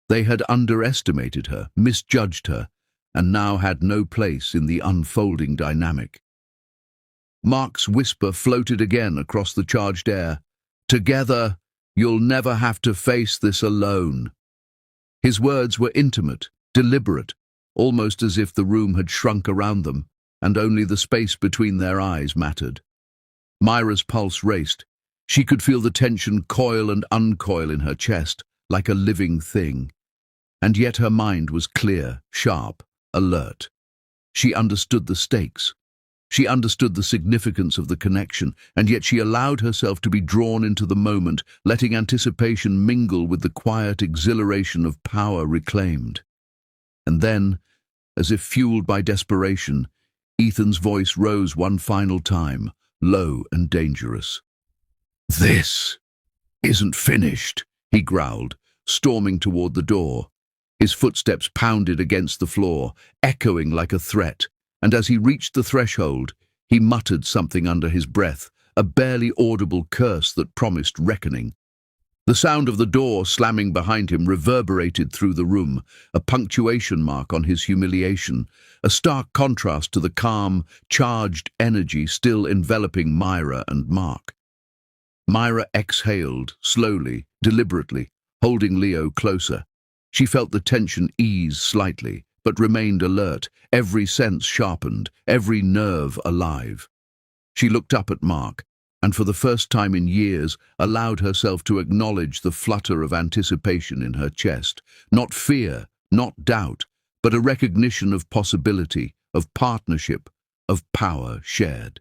They had underestimated her, misjudged her, and now had no place in the unfolding dynamic. Mark's whisper floated again across the charged air. "Together, you'll never have to face this alone." His words were intimate, deliberate, almost as if the room had shrunk around them, and only the space between their eyes mattered. Myra's pulse raced. She could feel the tension coil and uncoil in her chest, like a living thing. And yet her mind was clear, sharp, alert. She understood the stakes. She understood the significance of the connection, and yet she allowed herself to be drawn into the moment, letting anticipation mingle with the quiet exhilaration of power reclaimed. And then, as if fueled by desperation, Ethan's voice rose one final time, low and dangerous. "This isn't finished," he growled, storming toward the door. His footsteps pounded against the floor, echoing like a threat, and as he reached the threshold, he muttered something under his breath, a barely audible curse that promised reckoning. The sound of the door slamming behind him reverberated through the room, a punctuation mark on his humiliation, a stark contrast to the calm, charged energy still enveloping Myra and Mark. Myra exhaled, slowly, deliberately, holding Leo closer. She felt the tension ease slightly, but remained alert, every sense sharpened, every nerve alive. She looked up at Mark, and for the first time in years allowed herself to acknowledge the flutter of anticipation in her chest. Not fear, not doubt, but a recognition of possibility, of partnership, of power shared.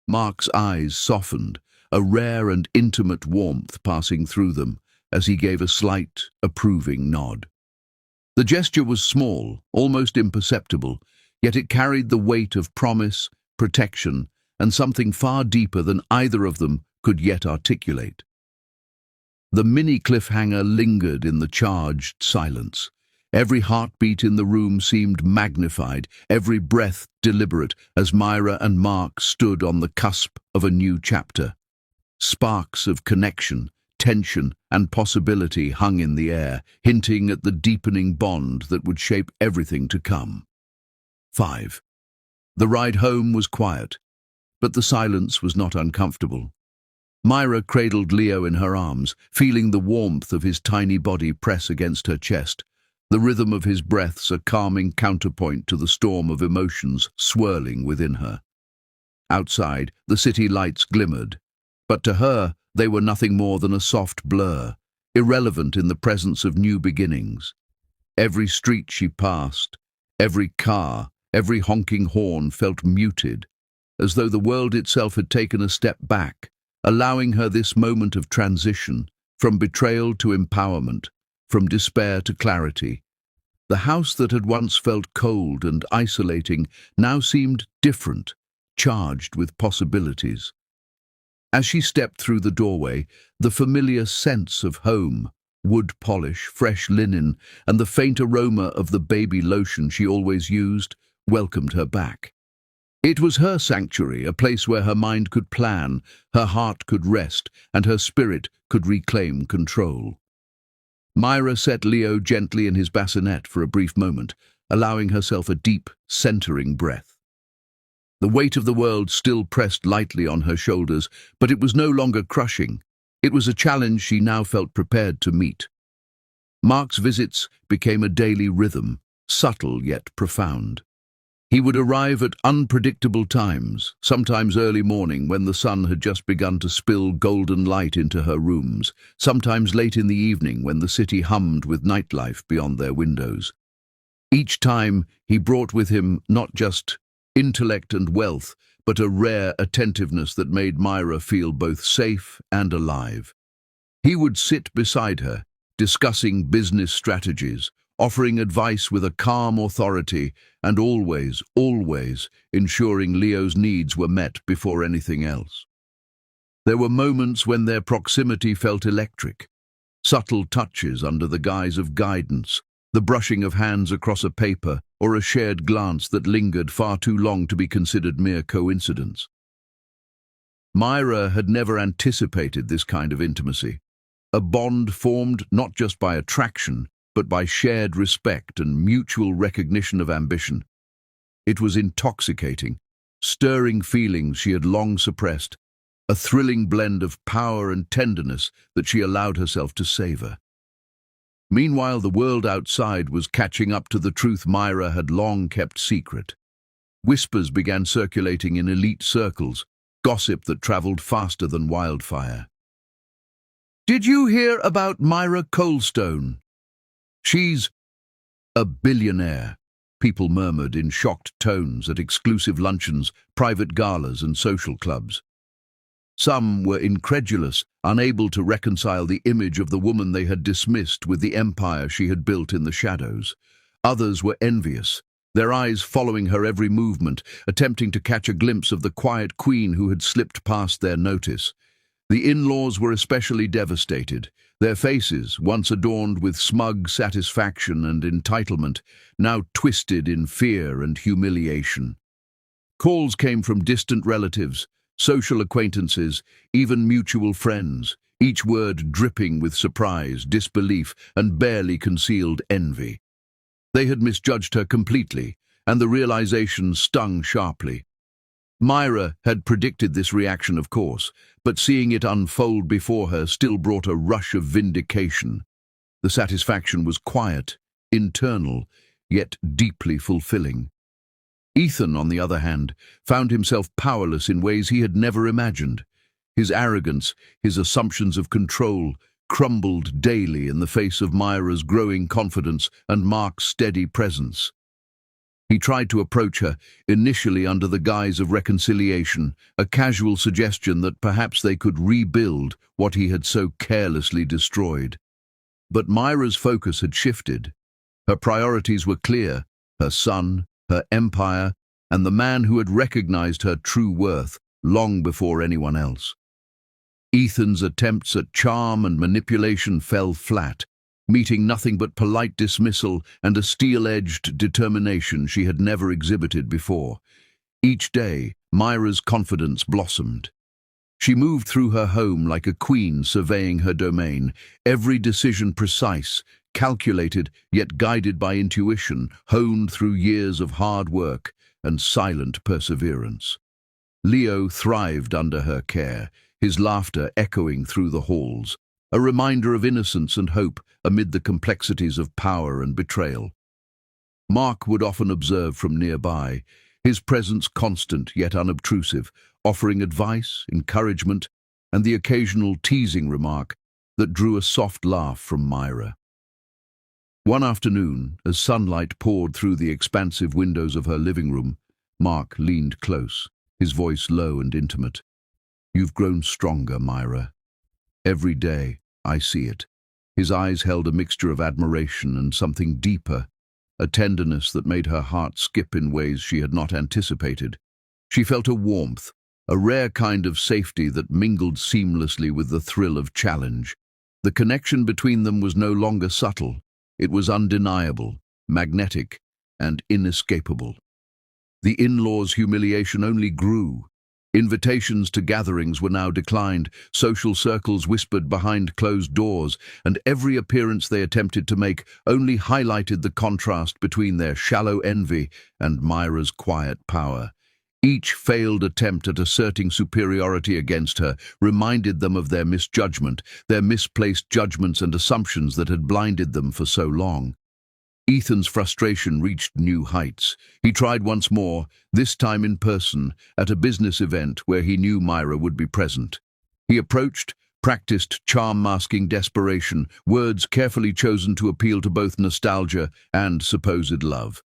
Mark's eyes softened, a rare and intimate warmth passing through them, as he gave a slight, approving nod. The gesture was small, almost imperceptible, yet it carried the weight of promise, protection, and something far deeper than either of them could yet articulate. The mini cliffhanger lingered in the charged silence. Every heartbeat in the room seemed magnified, every breath deliberate, as Myra and Mark stood on the cusp of a new chapter. Sparks of connection, tension, and possibility hung in the air, hinting at the deepening bond that would shape everything to come. 5. The ride home was quiet, but the silence was not uncomfortable. Myra cradled Leo in her arms, feeling the warmth of his tiny body press against her chest, the rhythm of his breaths a calming counterpoint to the storm of emotions swirling within her. Outside, the city lights glimmered, but to her they were nothing more than a soft blur, irrelevant in the presence of new beginnings. Every street she passed, every car, every honking horn felt muted, as though the world itself had taken a step back, allowing her this moment of transition, from betrayal to empowerment, from despair to clarity. The house that had once felt cold and isolating now seemed different, charged with possibilities. As she stepped through the doorway, the familiar sense of home, wood polish, fresh linen, and the faint aroma of the baby lotion she always used, welcomed her back. It was her sanctuary, a place where her mind could plan, her heart could rest, and her spirit could reclaim control. Myra set Leo gently in his bassinet for a brief moment, allowing herself a deep, centering breath. The weight of the world still pressed lightly on her shoulders, but it was no longer crushing. It was a challenge she now felt prepared to meet. Mark's visits became a daily rhythm, subtle yet profound. He would arrive at unpredictable times, sometimes early morning when the sun had just begun to spill golden light into her rooms, sometimes late in the evening when the city hummed with nightlife beyond their windows. Each time he brought with him not just intellect and wealth, but a rare attentiveness that made Myra feel both safe and alive. He would sit beside her, discussing business strategies, offering advice with a calm authority, and always ensuring Leo's needs were met before anything else. There were moments when their proximity felt electric, subtle touches under the guise of guidance, the brushing of hands across a paper, or a shared glance that lingered far too long to be considered mere coincidence. Myra had never anticipated this kind of intimacy, a bond formed not just by attraction, but by shared respect and mutual recognition of ambition. It was intoxicating, stirring feelings she had long suppressed, a thrilling blend of power and tenderness that she allowed herself to savor. Meanwhile, the world outside was catching up to the truth Myra had long kept secret. Whispers began circulating in elite circles, gossip that traveled faster than wildfire. "Did you hear about Myra Coldstone? She's a billionaire," people murmured in shocked tones at exclusive luncheons, private galas, and social clubs. Some were incredulous, unable to reconcile the image of the woman they had dismissed with the empire she had built in the shadows. Others were envious, their eyes following her every movement, attempting to catch a glimpse of the quiet queen who had slipped past their notice. The in-laws were especially devastated. Their faces, once adorned with smug satisfaction and entitlement, now twisted in fear and humiliation. Calls came from distant relatives, social acquaintances, even mutual friends, each word dripping with surprise, disbelief, and barely concealed envy. They had misjudged her completely, and the realization stung sharply. Myra had predicted this reaction, of course, but seeing it unfold before her still brought a rush of vindication. The satisfaction was quiet, internal, yet deeply fulfilling. Ethan, on the other hand, found himself powerless in ways he had never imagined. His arrogance, his assumptions of control, crumbled daily in the face of Myra's growing confidence and Mark's steady presence. He tried to approach her, initially under the guise of reconciliation, a casual suggestion that perhaps they could rebuild what he had so carelessly destroyed. But Myra's focus had shifted. Her priorities were clear: her son, her empire, and the man who had recognized her true worth long before anyone else. Ethan's attempts at charm and manipulation fell flat, meeting nothing but polite dismissal and a steel-edged determination she had never exhibited before. Each day, Myra's confidence blossomed. She moved through her home like a queen surveying her domain, every decision precise, calculated yet guided by intuition, honed through years of hard work and silent perseverance. Leo thrived under her care, his laughter echoing through the halls, a reminder of innocence and hope amid the complexities of power and betrayal. Mark would often observe from nearby, his presence constant yet unobtrusive, offering advice, encouragement, and the occasional teasing remark that drew a soft laugh from Myra. One afternoon, as sunlight poured through the expansive windows of her living room, Mark leaned close, his voice low and intimate. "You've grown stronger, Myra. Every day, I see it." His eyes held a mixture of admiration and something deeper, a tenderness that made her heart skip in ways she had not anticipated. She felt a warmth, a rare kind of safety that mingled seamlessly with the thrill of challenge. The connection between them was no longer subtle. It was undeniable, magnetic, and inescapable. The in-laws' humiliation only grew. Invitations to gatherings were now declined, social circles whispered behind closed doors, and every appearance they attempted to make only highlighted the contrast between their shallow envy and Myra's quiet power. Each failed attempt at asserting superiority against her reminded them of their misjudgment, their misplaced judgments and assumptions that had blinded them for so long. Ethan's frustration reached new heights. He tried once more, this time in person, at a business event where he knew Myra would be present. He approached, practiced charm-masking desperation, words carefully chosen to appeal to both nostalgia and supposed love.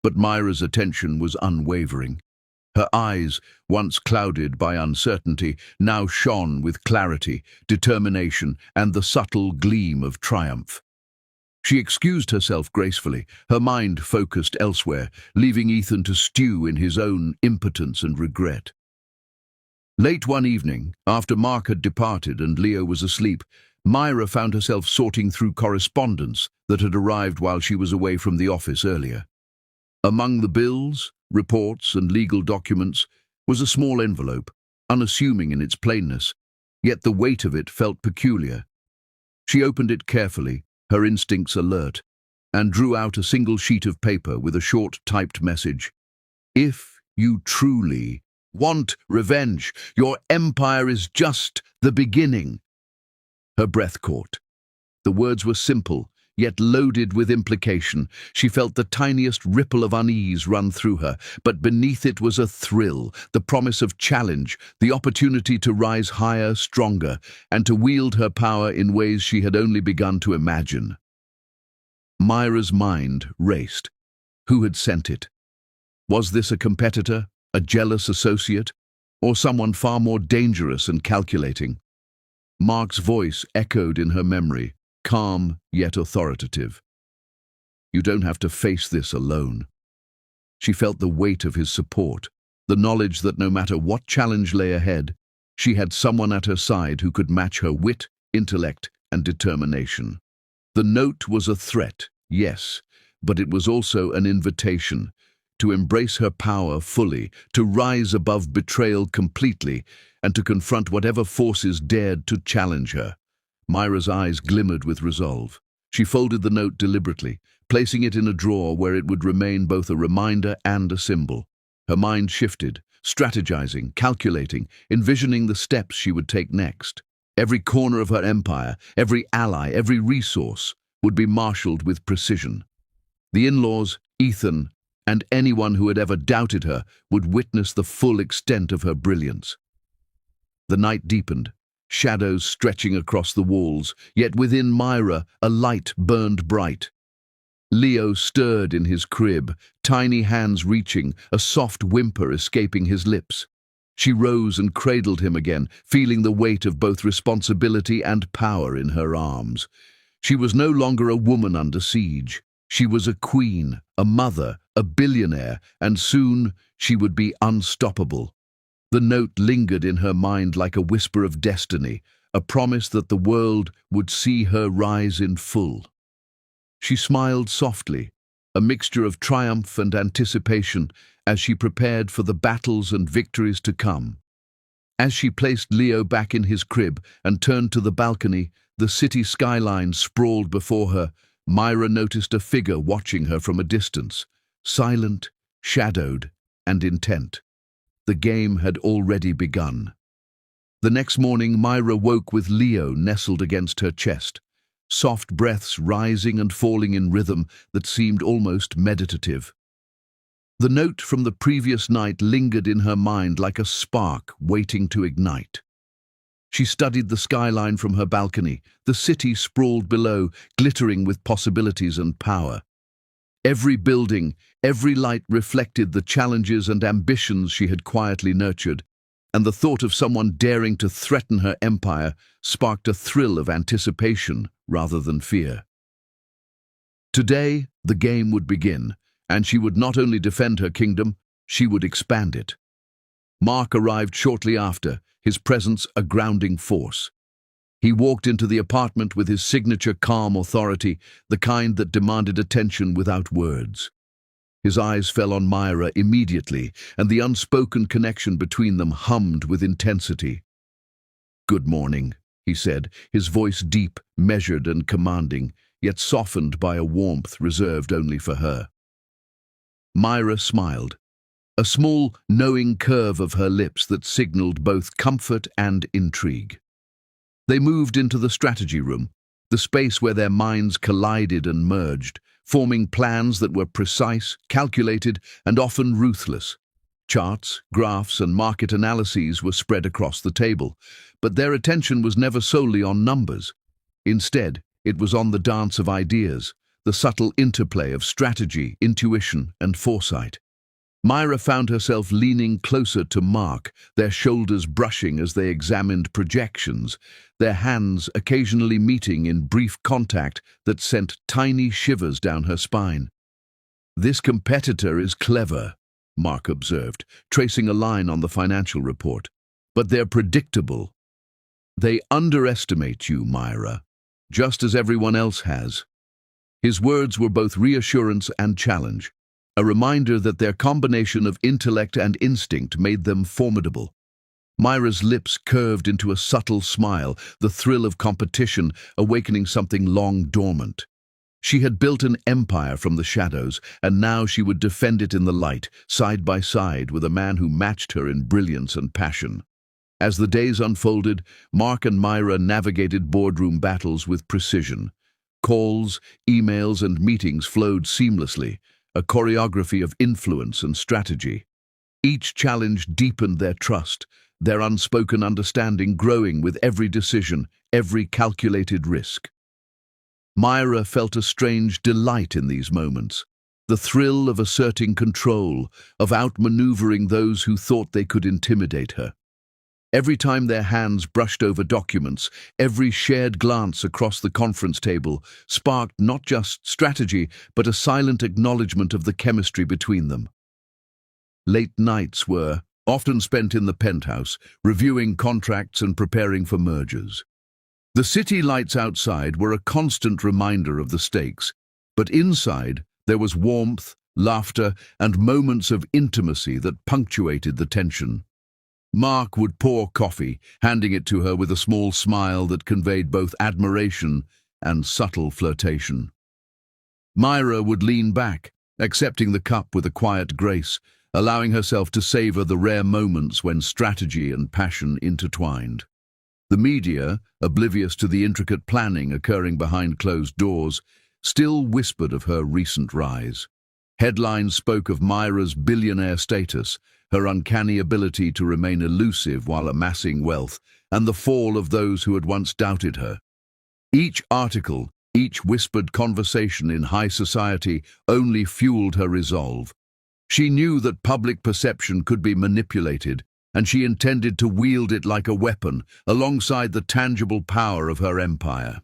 But Myra's attention was unwavering. Her eyes, once clouded by uncertainty, now shone with clarity, determination, and the subtle gleam of triumph. She excused herself gracefully, her mind focused elsewhere, leaving Ethan to stew in his own impotence and regret. Late one evening, after Mark had departed and Leo was asleep, Myra found herself sorting through correspondence that had arrived while she was away from the office earlier. Among the bills, reports, and legal documents was a small envelope, unassuming in its plainness, yet the weight of it felt peculiar. She opened it carefully, her instincts alert, and drew out a single sheet of paper with a short typed message. "If you truly want revenge, your empire is just the beginning." Her breath caught. The words were simple, yet loaded with implication. She felt the tiniest ripple of unease run through her, but beneath it was a thrill, the promise of challenge, the opportunity to rise higher, stronger, and to wield her power in ways she had only begun to imagine. Myra's mind raced. Who had sent it? Was this a competitor, a jealous associate, or someone far more dangerous and calculating? Mark's voice echoed in her memory, calm yet authoritative. "You don't have to face this alone." She felt the weight of his support, the knowledge that no matter what challenge lay ahead, she had someone at her side who could match her wit, intellect, and determination. The note was a threat, yes, but it was also an invitation to embrace her power fully, to rise above betrayal completely, and to confront whatever forces dared to challenge her. Myra's eyes glimmered with resolve. She folded the note deliberately, placing it in a drawer where it would remain both a reminder and a symbol. Her mind shifted, strategizing, calculating, envisioning the steps she would take next. Every corner of her empire, every ally, every resource would be marshaled with precision. The in-laws, Ethan, and anyone who had ever doubted her would witness the full extent of her brilliance. The night deepened, shadows stretching across the walls, yet within Myra a light burned bright. Leo stirred in his crib, tiny hands reaching, a soft whimper escaping his lips. She rose and cradled him again, feeling the weight of both responsibility and power in her arms. She was no longer a woman under siege. She was a queen, a mother, a a billionaire, and soon she would be unstoppable. The note lingered in her mind like a whisper of destiny, a promise that the world would see her rise in full. She smiled softly, a mixture of triumph and anticipation as she prepared for the battles and victories to come. As she placed Leo back in his crib and turned to the balcony, the city skyline sprawled before her. Myra noticed a figure watching her from a distance, silent, shadowed, and intent. The game had already begun. The next morning, Myra woke with Leo nestled against her chest, soft breaths rising and falling in rhythm that seemed almost meditative. The note from the previous night lingered in her mind like a spark waiting to ignite. She studied the skyline from her balcony, the city sprawled below, glittering with possibilities and power. Every building, every light reflected the challenges and ambitions she had quietly nurtured, and the thought of someone daring to threaten her empire sparked a thrill of anticipation rather than fear. Today, the game would begin, and she would not only defend her kingdom, she would expand it. Mark arrived shortly after, his presence a grounding force. He walked into the apartment with his signature calm authority, the kind that demanded attention without words. His eyes fell on Myra immediately, and the unspoken connection between them hummed with intensity. "Good morning," he said, his voice deep, measured and commanding, yet softened by a warmth reserved only for her. Myra smiled, a small, knowing curve of her lips that signaled both comfort and intrigue. They moved into the strategy room, the space where their minds collided and merged, forming plans that were precise, calculated, and often ruthless. Charts, graphs, and market analyses were spread across the table, but their attention was never solely on numbers. Instead, it was on the dance of ideas, the subtle interplay of strategy, intuition, and foresight. Myra found herself leaning closer to Mark, their shoulders brushing as they examined projections, their hands occasionally meeting in brief contact that sent tiny shivers down her spine. "This competitor is clever," Mark observed, tracing a line on the financial report. "But they're predictable. They underestimate you, Myra, just as everyone else has." His words were both reassurance and challenge, a reminder that their combination of intellect and instinct made them formidable. Myra's lips curved into a subtle smile, the thrill of competition awakening something long dormant. She had built an empire from the shadows, and now she would defend it in the light, side by side with a man who matched her in brilliance and passion. As the days unfolded, Mark and Myra navigated boardroom battles with precision. Calls, emails, and meetings flowed seamlessly, a choreography of influence and strategy. Each challenge deepened their trust, their unspoken understanding growing with every decision, every calculated risk. Myra felt a strange delight in these moments, the thrill of asserting control, of outmaneuvering those who thought they could intimidate her. Every time their hands brushed over documents, every shared glance across the conference table sparked not just strategy, but a silent acknowledgement of the chemistry between them. Late nights were often spent in the penthouse, reviewing contracts and preparing for mergers. The city lights outside were a constant reminder of the stakes, but inside there was warmth, laughter, and moments of intimacy that punctuated the tension. Mark would pour coffee, handing it to her with a small smile that conveyed both admiration and subtle flirtation. Myra would lean back, accepting the cup with a quiet grace, allowing herself to savor the rare moments when strategy and passion intertwined. The media, oblivious to the intricate planning occurring behind closed doors, still whispered of her recent rise. Headlines spoke of Myra's billionaire status, her uncanny ability to remain elusive while amassing wealth, and the fall of those who had once doubted her. Each article, each whispered conversation in high society only fueled her resolve. She knew that public perception could be manipulated, and she intended to wield it like a weapon, alongside the tangible power of her empire.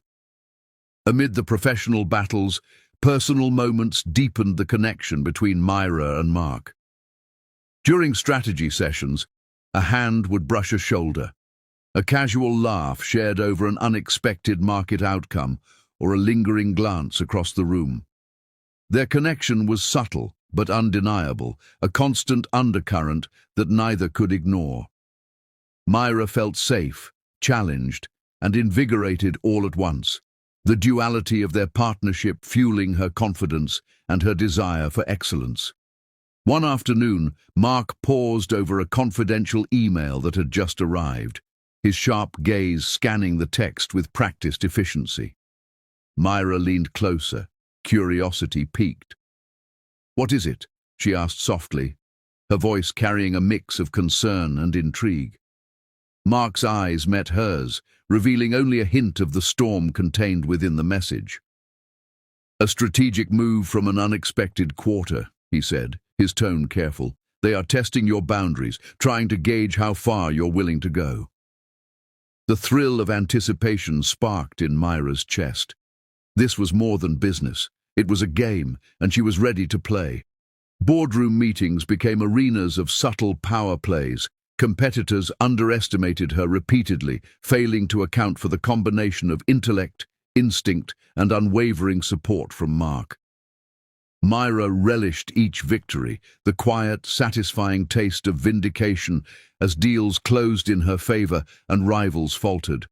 Amid the professional battles, Personal moments deepened the connection between Myra and Mark. During strategy sessions, a hand would brush a shoulder, a casual laugh shared over an unexpected market outcome, or a lingering glance across the room. Their connection was subtle but undeniable, a constant undercurrent that neither could ignore. Myra felt safe, challenged, and invigorated all at once, the duality of their partnership fueling her confidence and her desire for excellence. One afternoon, Mark paused over a confidential email that had just arrived, his sharp gaze scanning the text with practiced efficiency. Myra leaned closer, curiosity piqued. "What is it?" she asked softly, her voice carrying a mix of concern and intrigue. Mark's eyes met hers, revealing only a hint of the storm contained within the message. "A strategic move from an unexpected quarter," he said, his tone careful. "They are testing your boundaries, trying to gauge how far you're willing to go." The thrill of anticipation sparked in Myra's chest. This was more than business. It was a game, and she was ready to play. Boardroom meetings became arenas of subtle power plays. Competitors underestimated her repeatedly, failing to account for the combination of intellect, instinct, and unwavering support from Mark. Myra relished each victory, the quiet, satisfying taste of vindication as deals closed in her favor and rivals faltered.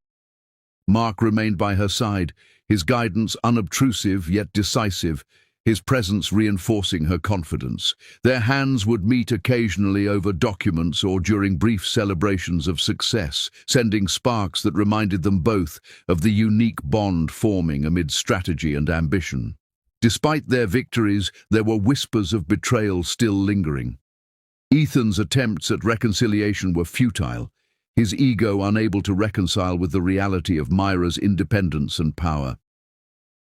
Mark remained by her side, his guidance unobtrusive yet decisive, his presence reinforcing her confidence. Their hands would meet occasionally over documents or during brief celebrations of success, sending sparks that reminded them both of the unique bond forming amid strategy and ambition. Despite their victories, there were whispers of betrayal still lingering. Ethan's attempts at reconciliation were futile, his ego unable to reconcile with the reality of Myra's independence and power.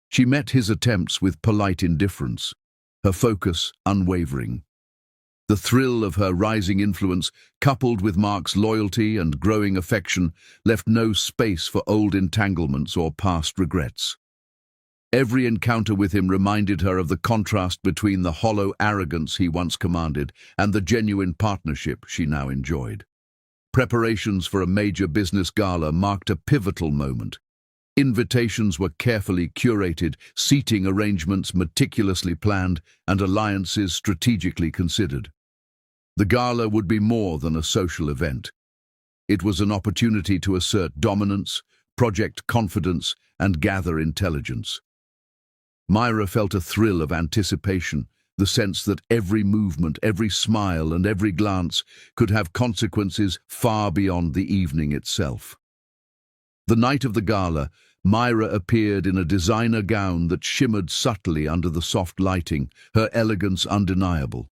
She met his attempts with polite indifference, her focus unwavering. The thrill of her rising influence, coupled with Mark's loyalty and growing affection, left no space for old entanglements or past regrets. Every encounter with him reminded her of the contrast between the hollow arrogance he once commanded and the genuine partnership she now enjoyed. Preparations for a major business gala marked a pivotal moment. Invitations were carefully curated, seating arrangements meticulously planned, and alliances strategically considered. The gala would be more than a social event. It was an opportunity to assert dominance, project confidence, and gather intelligence. Myra felt a thrill of anticipation, the sense that every movement, every smile, and every glance could have consequences far beyond the evening itself. The night of the gala, Myra appeared in a designer gown that shimmered subtly under the soft lighting, her elegance undeniable.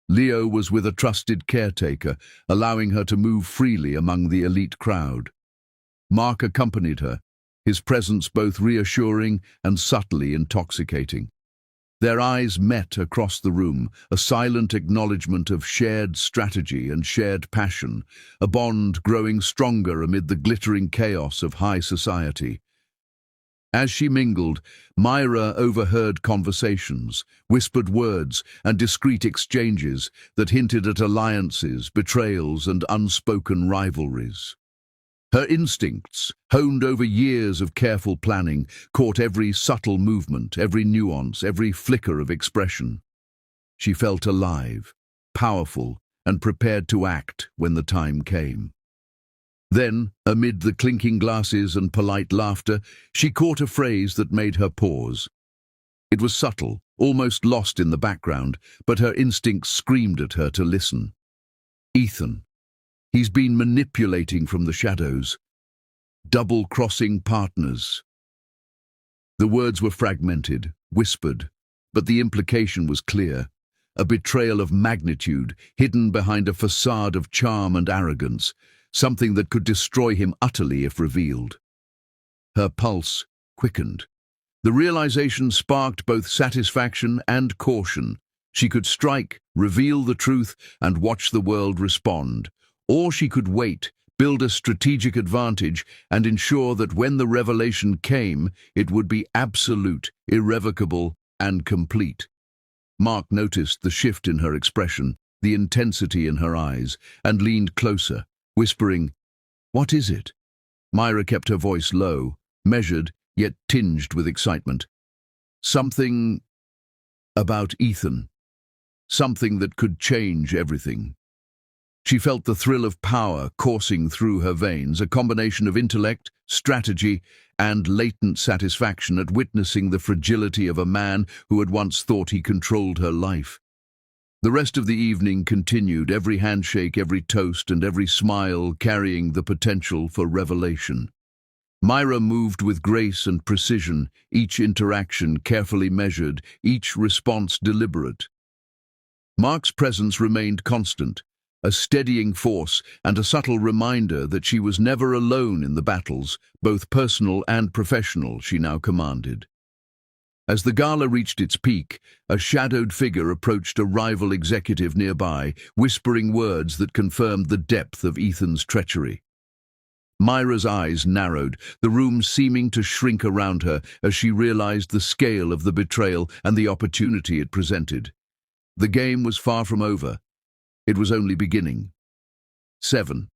Leo was with a trusted caretaker, allowing her to move freely among the elite crowd. Mark accompanied her, his presence both reassuring and subtly intoxicating. Their eyes met across the room, a silent acknowledgement of shared strategy and shared passion, a bond growing stronger amid the glittering chaos of high society. As she mingled, Myra overheard conversations, whispered words, and discreet exchanges that hinted at alliances, betrayals, and unspoken rivalries. Her instincts, honed over years of careful planning, caught every subtle movement, every nuance, every flicker of expression. She felt alive, powerful, and prepared to act when the time came. Then, amid the clinking glasses and polite laughter, she caught a phrase that made her pause. It was subtle, almost lost in the background, but her instincts screamed at her to listen. "Ethan. He's been manipulating from the shadows. Double-crossing partners." The words were fragmented, whispered, but the implication was clear. A betrayal of magnitude, hidden behind a facade of charm and arrogance, something that could destroy him utterly if revealed. Her pulse quickened. The realization sparked both satisfaction and caution. She could strike, reveal the truth, and watch the world respond. Or she could wait, build a strategic advantage, and ensure that when the revelation came, it would be absolute, irrevocable, and complete. Mark noticed the shift in her expression, the intensity in her eyes, and leaned closer, whispering, "What is it?" Myra kept her voice low, measured, yet tinged with excitement. "Something about Ethan. Something that could change everything." She felt the thrill of power coursing through her veins, a combination of intellect, strategy, and latent satisfaction at witnessing the fragility of a man who had once thought he controlled her life. The rest of the evening continued, every handshake, every toast, and every smile carrying the potential for revelation. Myra moved with grace and precision, each interaction carefully measured, each response deliberate. Mark's presence remained constant, a steadying force and a subtle reminder that she was never alone in the battles, both personal and professional, she now commanded. As the gala reached its peak, a shadowed figure approached a rival executive nearby, whispering words that confirmed the depth of Ethan's treachery. Myra's eyes narrowed, the room seeming to shrink around her as she realized the scale of the betrayal and the opportunity it presented. The game was far from over. It was only beginning. 7.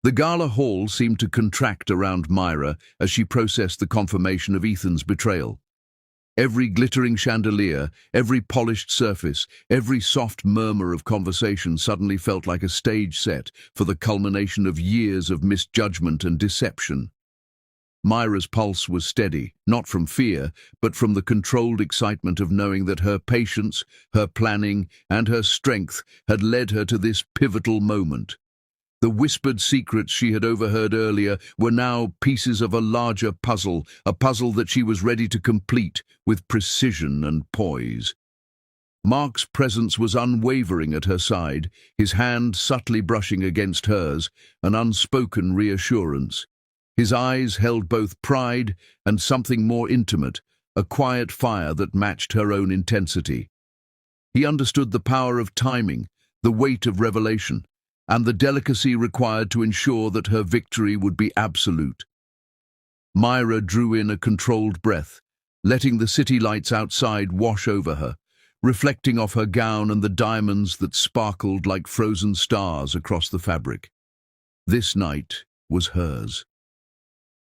The gala hall seemed to contract around Myra as she processed the confirmation of Ethan's betrayal. Every glittering chandelier, every polished surface, every soft murmur of conversation suddenly felt like a stage set for the culmination of years of misjudgment and deception. Myra's pulse was steady, not from fear, but from the controlled excitement of knowing that her patience, her planning, and her strength had led her to this pivotal moment. The whispered secrets she had overheard earlier were now pieces of a larger puzzle, a puzzle that she was ready to complete with precision and poise. Mark's presence was unwavering at her side, his hand subtly brushing against hers, an unspoken reassurance. His eyes held both pride and something more intimate, a quiet fire that matched her own intensity. He understood the power of timing, the weight of revelation, and the delicacy required to ensure that her victory would be absolute. Myra drew in a controlled breath, letting the city lights outside wash over her, reflecting off her gown and the diamonds that sparkled like frozen stars across the fabric. This night was hers.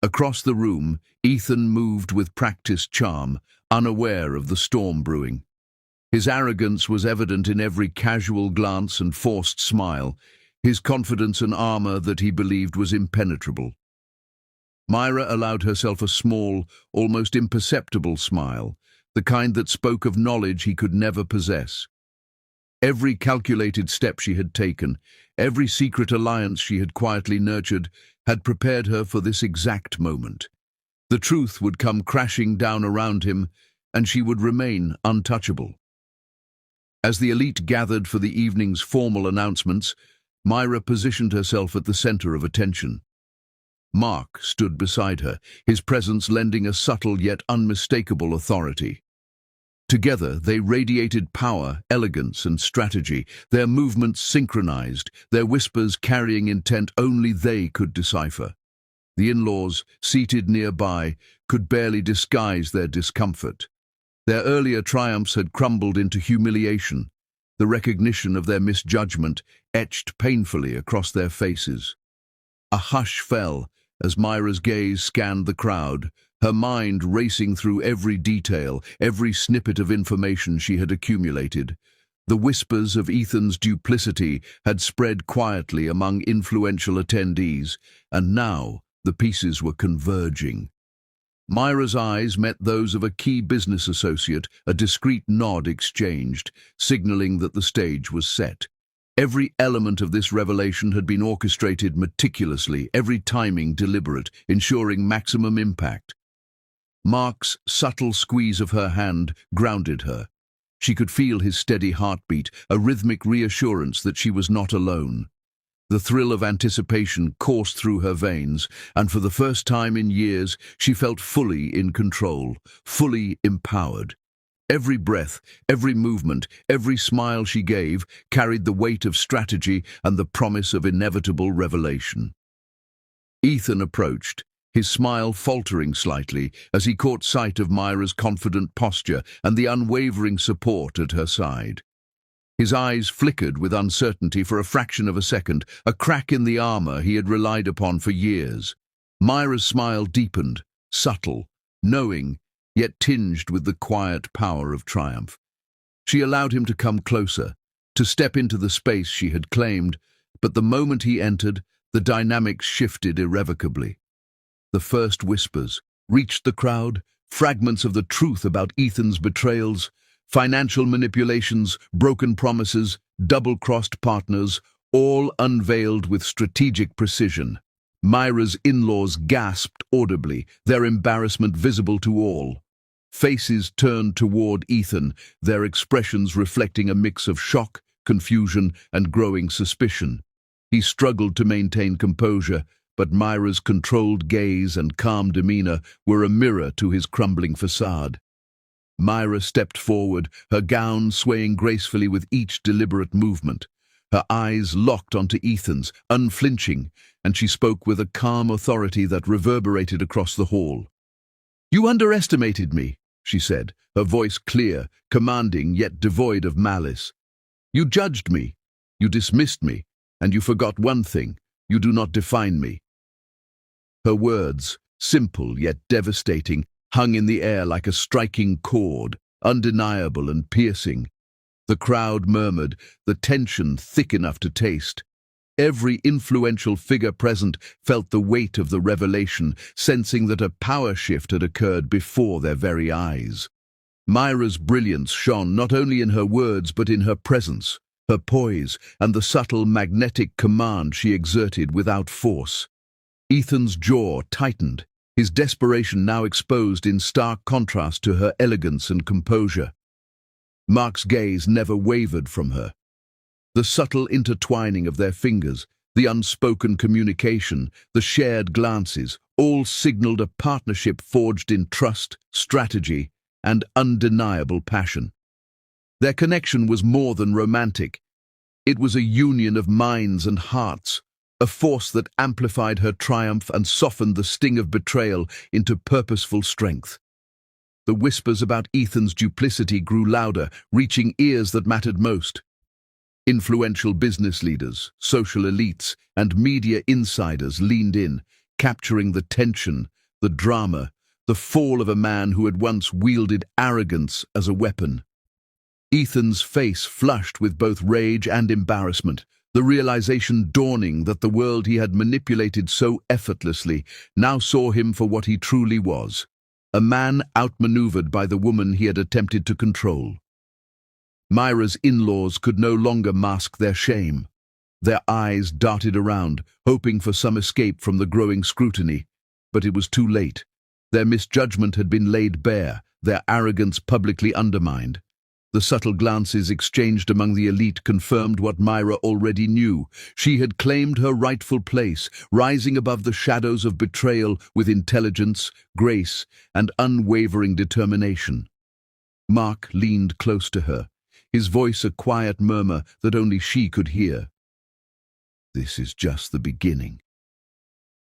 Across the room, Ethan moved with practiced charm, unaware of the storm brewing. His arrogance was evident in every casual glance and forced smile, his confidence an armor that he believed was impenetrable. Myra allowed herself a small, almost imperceptible smile, the kind that spoke of knowledge he could never possess. Every calculated step she had taken, every secret alliance she had quietly nurtured, had prepared her for this exact moment. The truth would come crashing down around him, and she would remain untouchable. As the elite gathered for the evening's formal announcements, Myra positioned herself at the center of attention. Mark stood beside her, his presence lending a subtle yet unmistakable authority. Together, they radiated power, elegance, and strategy, their movements synchronized, their whispers carrying intent only they could decipher. The in-laws, seated nearby, could barely disguise their discomfort. Their earlier triumphs had crumbled into humiliation, the recognition of their misjudgment etched painfully across their faces. A hush fell as Myra's gaze scanned the crowd, her mind racing through every detail, every snippet of information she had accumulated. The whispers of Ethan's duplicity had spread quietly among influential attendees, and now the pieces were converging. Myra's eyes met those of a key business associate, a discreet nod exchanged, signaling that the stage was set. Every element of this revelation had been orchestrated meticulously, every timing deliberate, ensuring maximum impact. Mark's subtle squeeze of her hand grounded her. She could feel his steady heartbeat, a rhythmic reassurance that she was not alone. The thrill of anticipation coursed through her veins, and for the first time in years, she felt fully in control, fully empowered. Every breath, every movement, every smile she gave carried the weight of strategy and the promise of inevitable revelation. Ethan approached, his smile faltering slightly as he caught sight of Myra's confident posture and the unwavering support at her side. His eyes flickered with uncertainty for a fraction of a second, a crack in the armor he had relied upon for years. Myra's smile deepened, subtle, knowing, yet tinged with the quiet power of triumph. She allowed him to come closer, to step into the space she had claimed, but the moment he entered, the dynamics shifted irrevocably. The first whispers reached the crowd, fragments of the truth about Ethan's betrayals, financial manipulations, broken promises, double-crossed partners, all unveiled with strategic precision. Myra's in-laws gasped audibly, their embarrassment visible to all. Faces turned toward Ethan, their expressions reflecting a mix of shock, confusion, and growing suspicion. He struggled to maintain composure, but Myra's controlled gaze and calm demeanor were a mirror to his crumbling facade. Myra stepped forward, her gown swaying gracefully with each deliberate movement. Her eyes locked onto Ethan's, unflinching, and she spoke with a calm authority that reverberated across the hall. "You underestimated me," she said, her voice clear, commanding yet devoid of malice. "You judged me, you dismissed me, and you forgot one thing: you do not define me." Her words, simple yet devastating, hung in the air like a striking chord, undeniable and piercing. The crowd murmured, the tension thick enough to taste. Every influential figure present felt the weight of the revelation, sensing that a power shift had occurred before their very eyes. Myra's brilliance shone not only in her words but in her presence, her poise, and the subtle magnetic command she exerted without force. Ethan's jaw tightened, his desperation now exposed in stark contrast to her elegance and composure. Mark's gaze never wavered from her. The subtle intertwining of their fingers, the unspoken communication, the shared glances, all signaled a partnership forged in trust, strategy, and undeniable passion. Their connection was more than romantic. It was a union of minds and hearts, a force that amplified her triumph and softened the sting of betrayal into purposeful strength. The whispers about Ethan's duplicity grew louder, reaching ears that mattered most. Influential business leaders, social elites, and media insiders leaned in, capturing the tension, the drama, the fall of a man who had once wielded arrogance as a weapon. Ethan's face flushed with both rage and embarrassment, the realization dawning that the world he had manipulated so effortlessly now saw him for what he truly was, a man outmaneuvered by the woman he had attempted to control. Myra's in-laws could no longer mask their shame. Their eyes darted around, hoping for some escape from the growing scrutiny, but it was too late. Their misjudgment had been laid bare, their arrogance publicly undermined. The subtle glances exchanged among the elite confirmed what Myra already knew. She had claimed her rightful place, rising above the shadows of betrayal with intelligence, grace, and unwavering determination. Mark leaned close to her, his voice a quiet murmur that only she could hear. "This is just the beginning."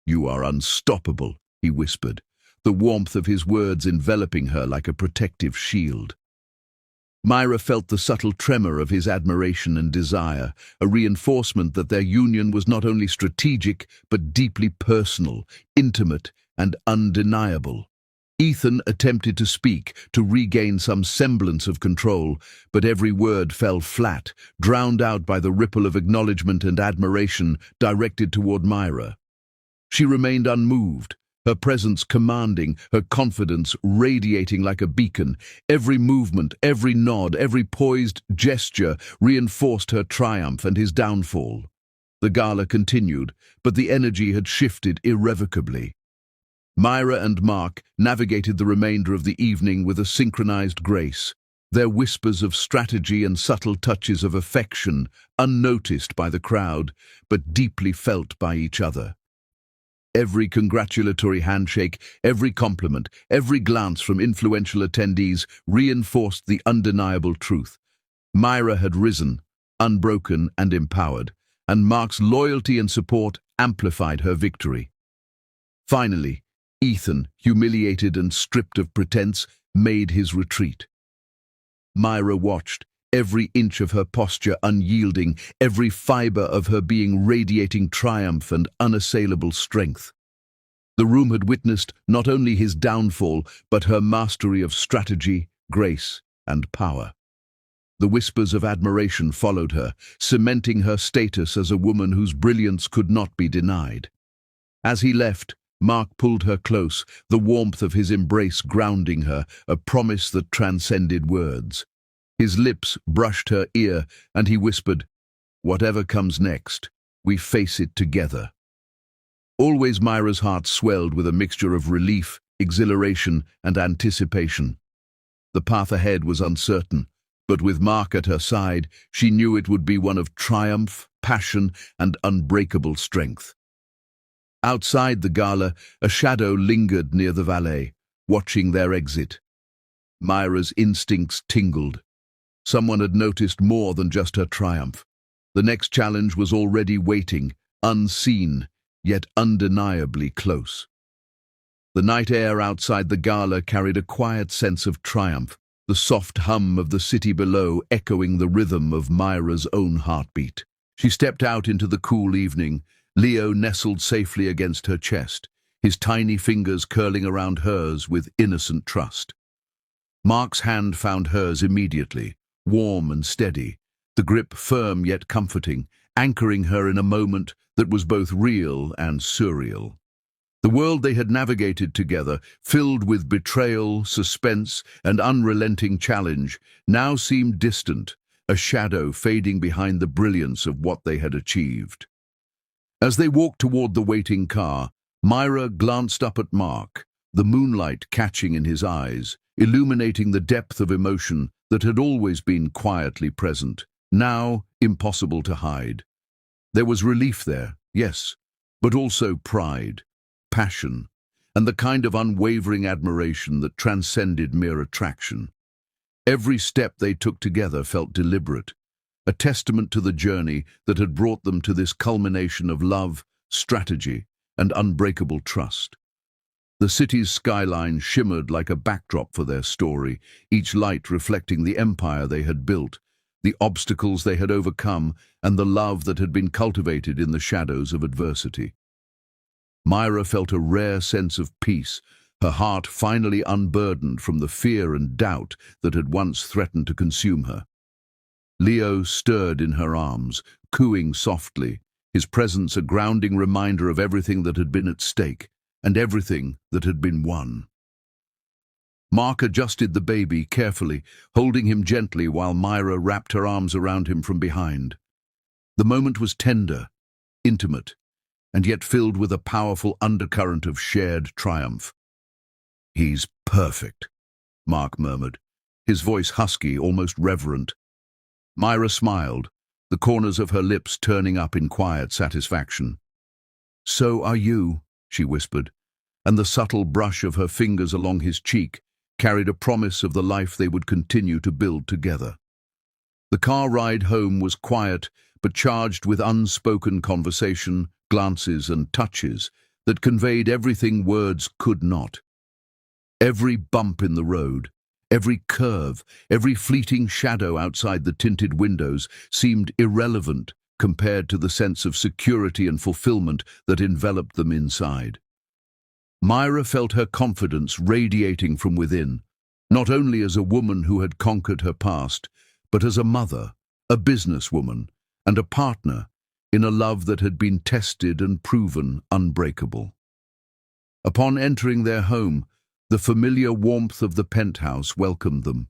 "You are unstoppable," he whispered, the warmth of his words enveloping her like a protective shield. Myra felt the subtle tremor of his admiration and desire, a reinforcement that their union was not only strategic but deeply personal, intimate, and undeniable. Ethan attempted to speak, to regain some semblance of control, but every word fell flat, drowned out by the ripple of acknowledgement and admiration directed toward Myra. She remained unmoved, her presence commanding, her confidence radiating like a beacon. Every movement, every nod, every poised gesture reinforced her triumph and his downfall. The gala continued, but the energy had shifted irrevocably. Myra and Mark navigated the remainder of the evening with a synchronized grace, their whispers of strategy and subtle touches of affection unnoticed by the crowd, but deeply felt by each other. Every congratulatory handshake, every compliment, every glance from influential attendees reinforced the undeniable truth. Myra had risen, unbroken and empowered, and Mark's loyalty and support amplified her victory. Finally, Ethan, humiliated and stripped of pretense, made his retreat. Myra watched, every inch of her posture unyielding, every fiber of her being radiating triumph and unassailable strength. The room had witnessed not only his downfall, but her mastery of strategy, grace, and power. The whispers of admiration followed her, cementing her status as a woman whose brilliance could not be denied. As he left, Mark pulled her close, the warmth of his embrace grounding her, a promise that transcended words. His lips brushed her ear, and he whispered, "Whatever comes next, we face it together." Always Myra's heart swelled with a mixture of relief, exhilaration, and anticipation. The path ahead was uncertain, but with Mark at her side, she knew it would be one of triumph, passion, and unbreakable strength. Outside the gala, a shadow lingered near the valet, watching their exit. Myra's instincts tingled. Someone had noticed more than just her triumph. The next challenge was already waiting, unseen, yet undeniably close. The night air outside the gala carried a quiet sense of triumph, the soft hum of the city below echoing the rhythm of Myra's own heartbeat. She stepped out into the cool evening, Leo nestled safely against her chest, his tiny fingers curling around hers with innocent trust. Mark's hand found hers immediately, warm and steady, the grip firm yet comforting, anchoring her in a moment that was both real and surreal. The world they had navigated together, filled with betrayal, suspense, and unrelenting challenge, now seemed distant, a shadow fading behind the brilliance of what they had achieved. As they walked toward the waiting car, Myra glanced up at Mark, the moonlight catching in his eyes, illuminating the depth of emotion that had always been quietly present, now impossible to hide. There was relief there, yes, but also pride, passion, and the kind of unwavering admiration that transcended mere attraction. Every step they took together felt deliberate, a testament to the journey that had brought them to this culmination of love, strategy, and unbreakable trust. The city's skyline shimmered like a backdrop for their story, each light reflecting the empire they had built, the obstacles they had overcome, and the love that had been cultivated in the shadows of adversity. Myra felt a rare sense of peace, her heart finally unburdened from the fear and doubt that had once threatened to consume her. Leo stirred in her arms, cooing softly, his presence a grounding reminder of everything that had been at stake, and everything that had been won. Mark adjusted the baby carefully, holding him gently while Myra wrapped her arms around him from behind. The moment was tender, intimate, and yet filled with a powerful undercurrent of shared triumph. "He's perfect," Mark murmured, his voice husky, almost reverent. Myra smiled, the corners of her lips turning up in quiet satisfaction. "So are you," she whispered, and the subtle brush of her fingers along his cheek carried a promise of the life they would continue to build together. The car ride home was quiet, but charged with unspoken conversation, glances and touches that conveyed everything words could not. Every bump in the road, every curve, every fleeting shadow outside the tinted windows seemed irrelevant compared to the sense of security and fulfillment that enveloped them inside. Myra felt her confidence radiating from within, not only as a woman who had conquered her past, but as a mother, a businesswoman, and a partner in a love that had been tested and proven unbreakable. Upon entering their home, the familiar warmth of the penthouse welcomed them.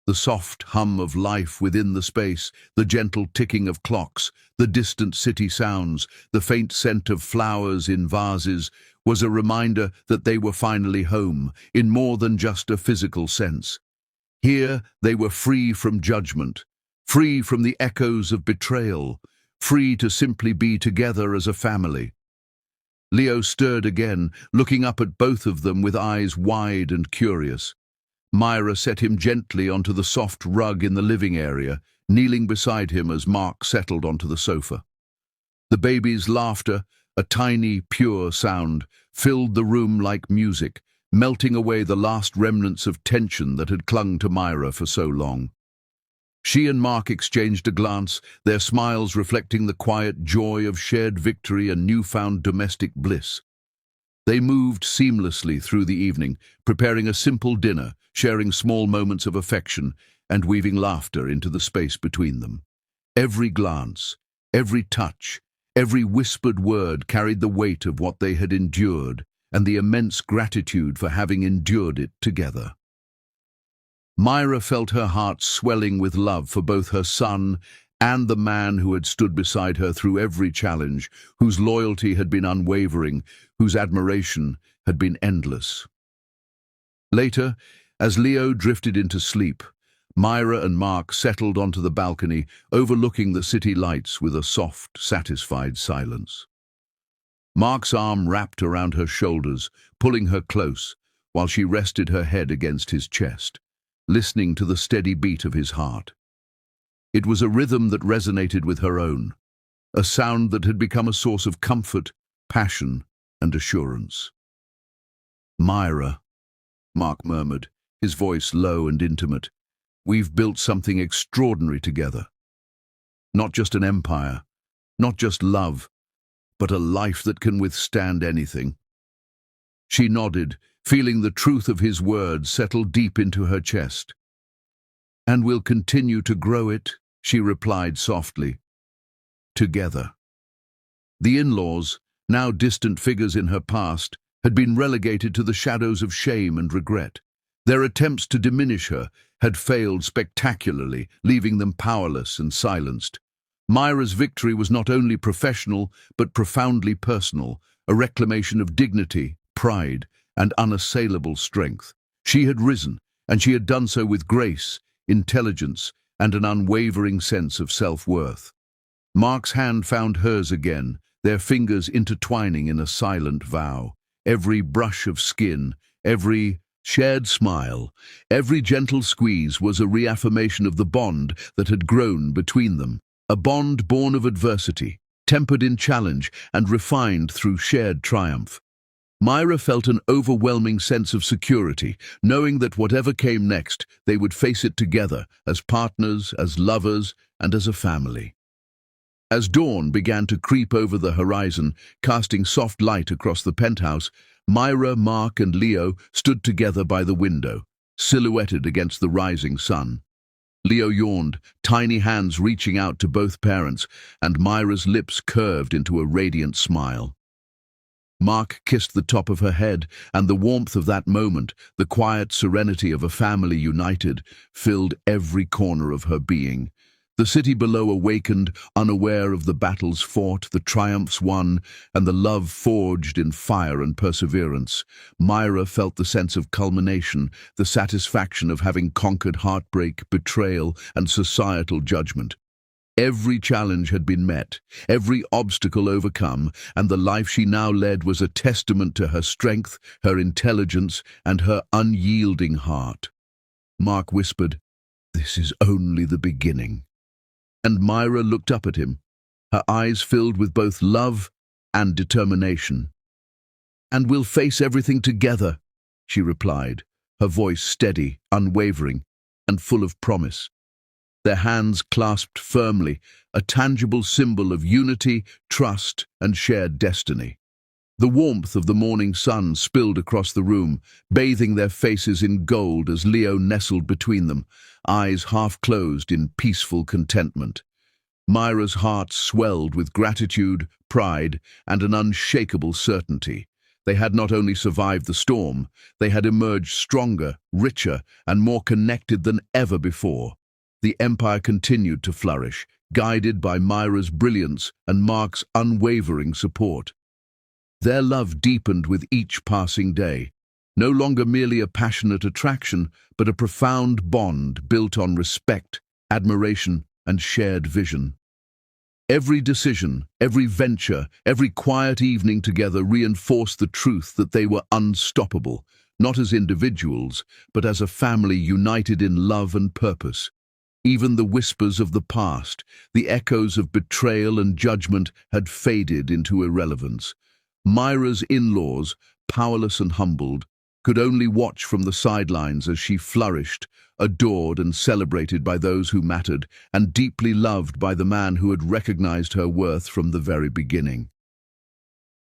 The soft hum of life within the space, the gentle ticking of clocks, the distant city sounds, the faint scent of flowers in vases was a reminder that they were finally home, in more than just a physical sense. Here they were free from judgment, free from the echoes of betrayal, free to simply be together as a family. Leo stirred again, looking up at both of them with eyes wide and curious. Myra set him gently onto the soft rug in the living area, kneeling beside him as Mark settled onto the sofa. The baby's laughter, a tiny, pure sound, filled the room like music, melting away the last remnants of tension that had clung to Myra for so long. She and Mark exchanged a glance, their smiles reflecting the quiet joy of shared victory and newfound domestic bliss. They moved seamlessly through the evening, preparing a simple dinner, sharing small moments of affection, and weaving laughter into the space between them. Every glance, every touch, every whispered word carried the weight of what they had endured and the immense gratitude for having endured it together. Myra felt her heart swelling with love for both her son and the man who had stood beside her through every challenge, whose loyalty had been unwavering, whose admiration had been endless. Later, as Leo drifted into sleep, Myra and Mark settled onto the balcony, overlooking the city lights with a soft, satisfied silence. Mark's arm wrapped around her shoulders, pulling her close, while she rested her head against his chest, listening to the steady beat of his heart. It was a rhythm that resonated with her own, a sound that had become a source of comfort, passion, and assurance. "Myra," Mark murmured, his voice low and intimate, "we've built something extraordinary together. Not just an empire, not just love, but a life that can withstand anything." She nodded, feeling the truth of his words settle deep into her chest. "And we'll continue to grow it," she replied softly. "Together." The in-laws, now distant figures in her past, had been relegated to the shadows of shame and regret. Their attempts to diminish her had failed spectacularly, leaving them powerless and silenced. Myra's victory was not only professional, but profoundly personal, a reclamation of dignity, pride, and unassailable strength. She had risen, and she had done so with grace, intelligence, and an unwavering sense of self-worth. Mark's hand found hers again, their fingers intertwining in a silent vow. Every brush of skin, every shared smile, every gentle squeeze was a reaffirmation of the bond that had grown between them. A bond born of adversity, tempered in challenge, and refined through shared triumph. Myra felt an overwhelming sense of security, knowing that whatever came next, they would face it together, as partners, as lovers, and as a family. As dawn began to creep over the horizon, casting soft light across the penthouse, Myra, Mark, and Leo stood together by the window, silhouetted against the rising sun. Leo yawned, tiny hands reaching out to both parents, and Myra's lips curved into a radiant smile. Mark kissed the top of her head, and the warmth of that moment, the quiet serenity of a family united, filled every corner of her being. The city below awakened, unaware of the battles fought, the triumphs won, and the love forged in fire and perseverance. Myra felt the sense of culmination, the satisfaction of having conquered heartbreak, betrayal, and societal judgment. Every challenge had been met, every obstacle overcome, and the life she now led was a testament to her strength, her intelligence, and her unyielding heart. Mark whispered, "This is only the beginning." And Myra looked up at him, her eyes filled with both love and determination. "And we'll face everything together," she replied, her voice steady, unwavering, and full of promise. Their hands clasped firmly, a tangible symbol of unity, trust, and shared destiny. The warmth of the morning sun spilled across the room, bathing their faces in gold as Leo nestled between them, eyes half closed in peaceful contentment. Myra's heart swelled with gratitude, pride, and an unshakable certainty. They had not only survived the storm, they had emerged stronger, richer, and more connected than ever before. The empire continued to flourish, guided by Myra's brilliance and Mark's unwavering support. Their love deepened with each passing day, no longer merely a passionate attraction, but a profound bond built on respect, admiration, and shared vision. Every decision, every venture, every quiet evening together reinforced the truth that they were unstoppable, not as individuals, but as a family united in love and purpose. Even the whispers of the past, the echoes of betrayal and judgment, had faded into irrelevance. Myra's in-laws, powerless and humbled, could only watch from the sidelines as she flourished, adored and celebrated by those who mattered, and deeply loved by the man who had recognized her worth from the very beginning.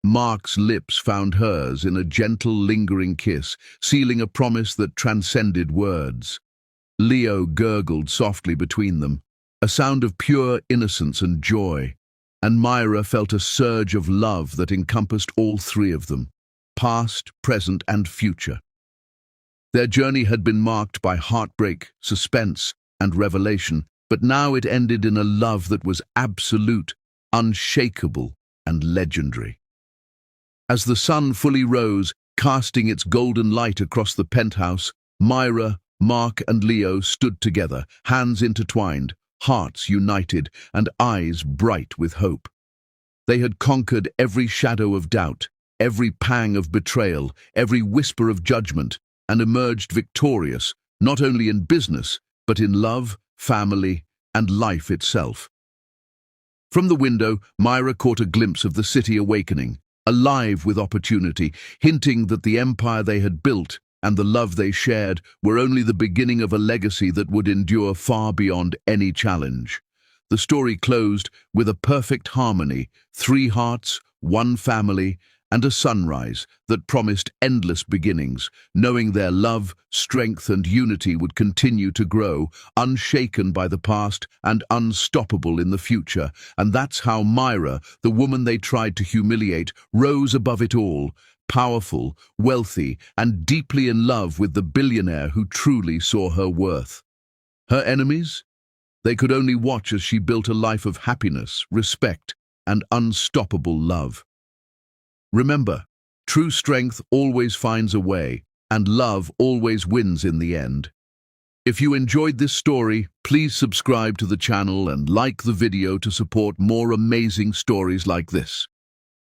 Mark's lips found hers in a gentle, lingering kiss, sealing a promise that transcended words. Leo gurgled softly between them, a sound of pure innocence and joy, and Myra felt a surge of love that encompassed all three of them, past, present, and future. Their journey had been marked by heartbreak, suspense, and revelation, but now it ended in a love that was absolute, unshakable, and legendary. As the sun fully rose, casting its golden light across the penthouse, Myra, Mark, and Leo stood together, hands intertwined, hearts united, and eyes bright with hope. They had conquered every shadow of doubt, every pang of betrayal, every whisper of judgment, and emerged victorious, not only in business, but in love, family, and life itself. From the window, Myra caught a glimpse of the city awakening, alive with opportunity, hinting that the empire they had built and the love they shared were only the beginning of a legacy that would endure far beyond any challenge. The story closed with a perfect harmony, 3 hearts, 1 family, and a sunrise that promised endless beginnings, knowing their love, strength, and unity would continue to grow, unshaken by the past and unstoppable in the future. And that's how Myra, the woman they tried to humiliate, rose above it all, powerful, wealthy, and deeply in love with the billionaire who truly saw her worth. Her enemies? They could only watch as she built a life of happiness, respect, and unstoppable love. Remember, true strength always finds a way, and love always wins in the end. If you enjoyed this story, please subscribe to the channel and like the video to support more amazing stories like this.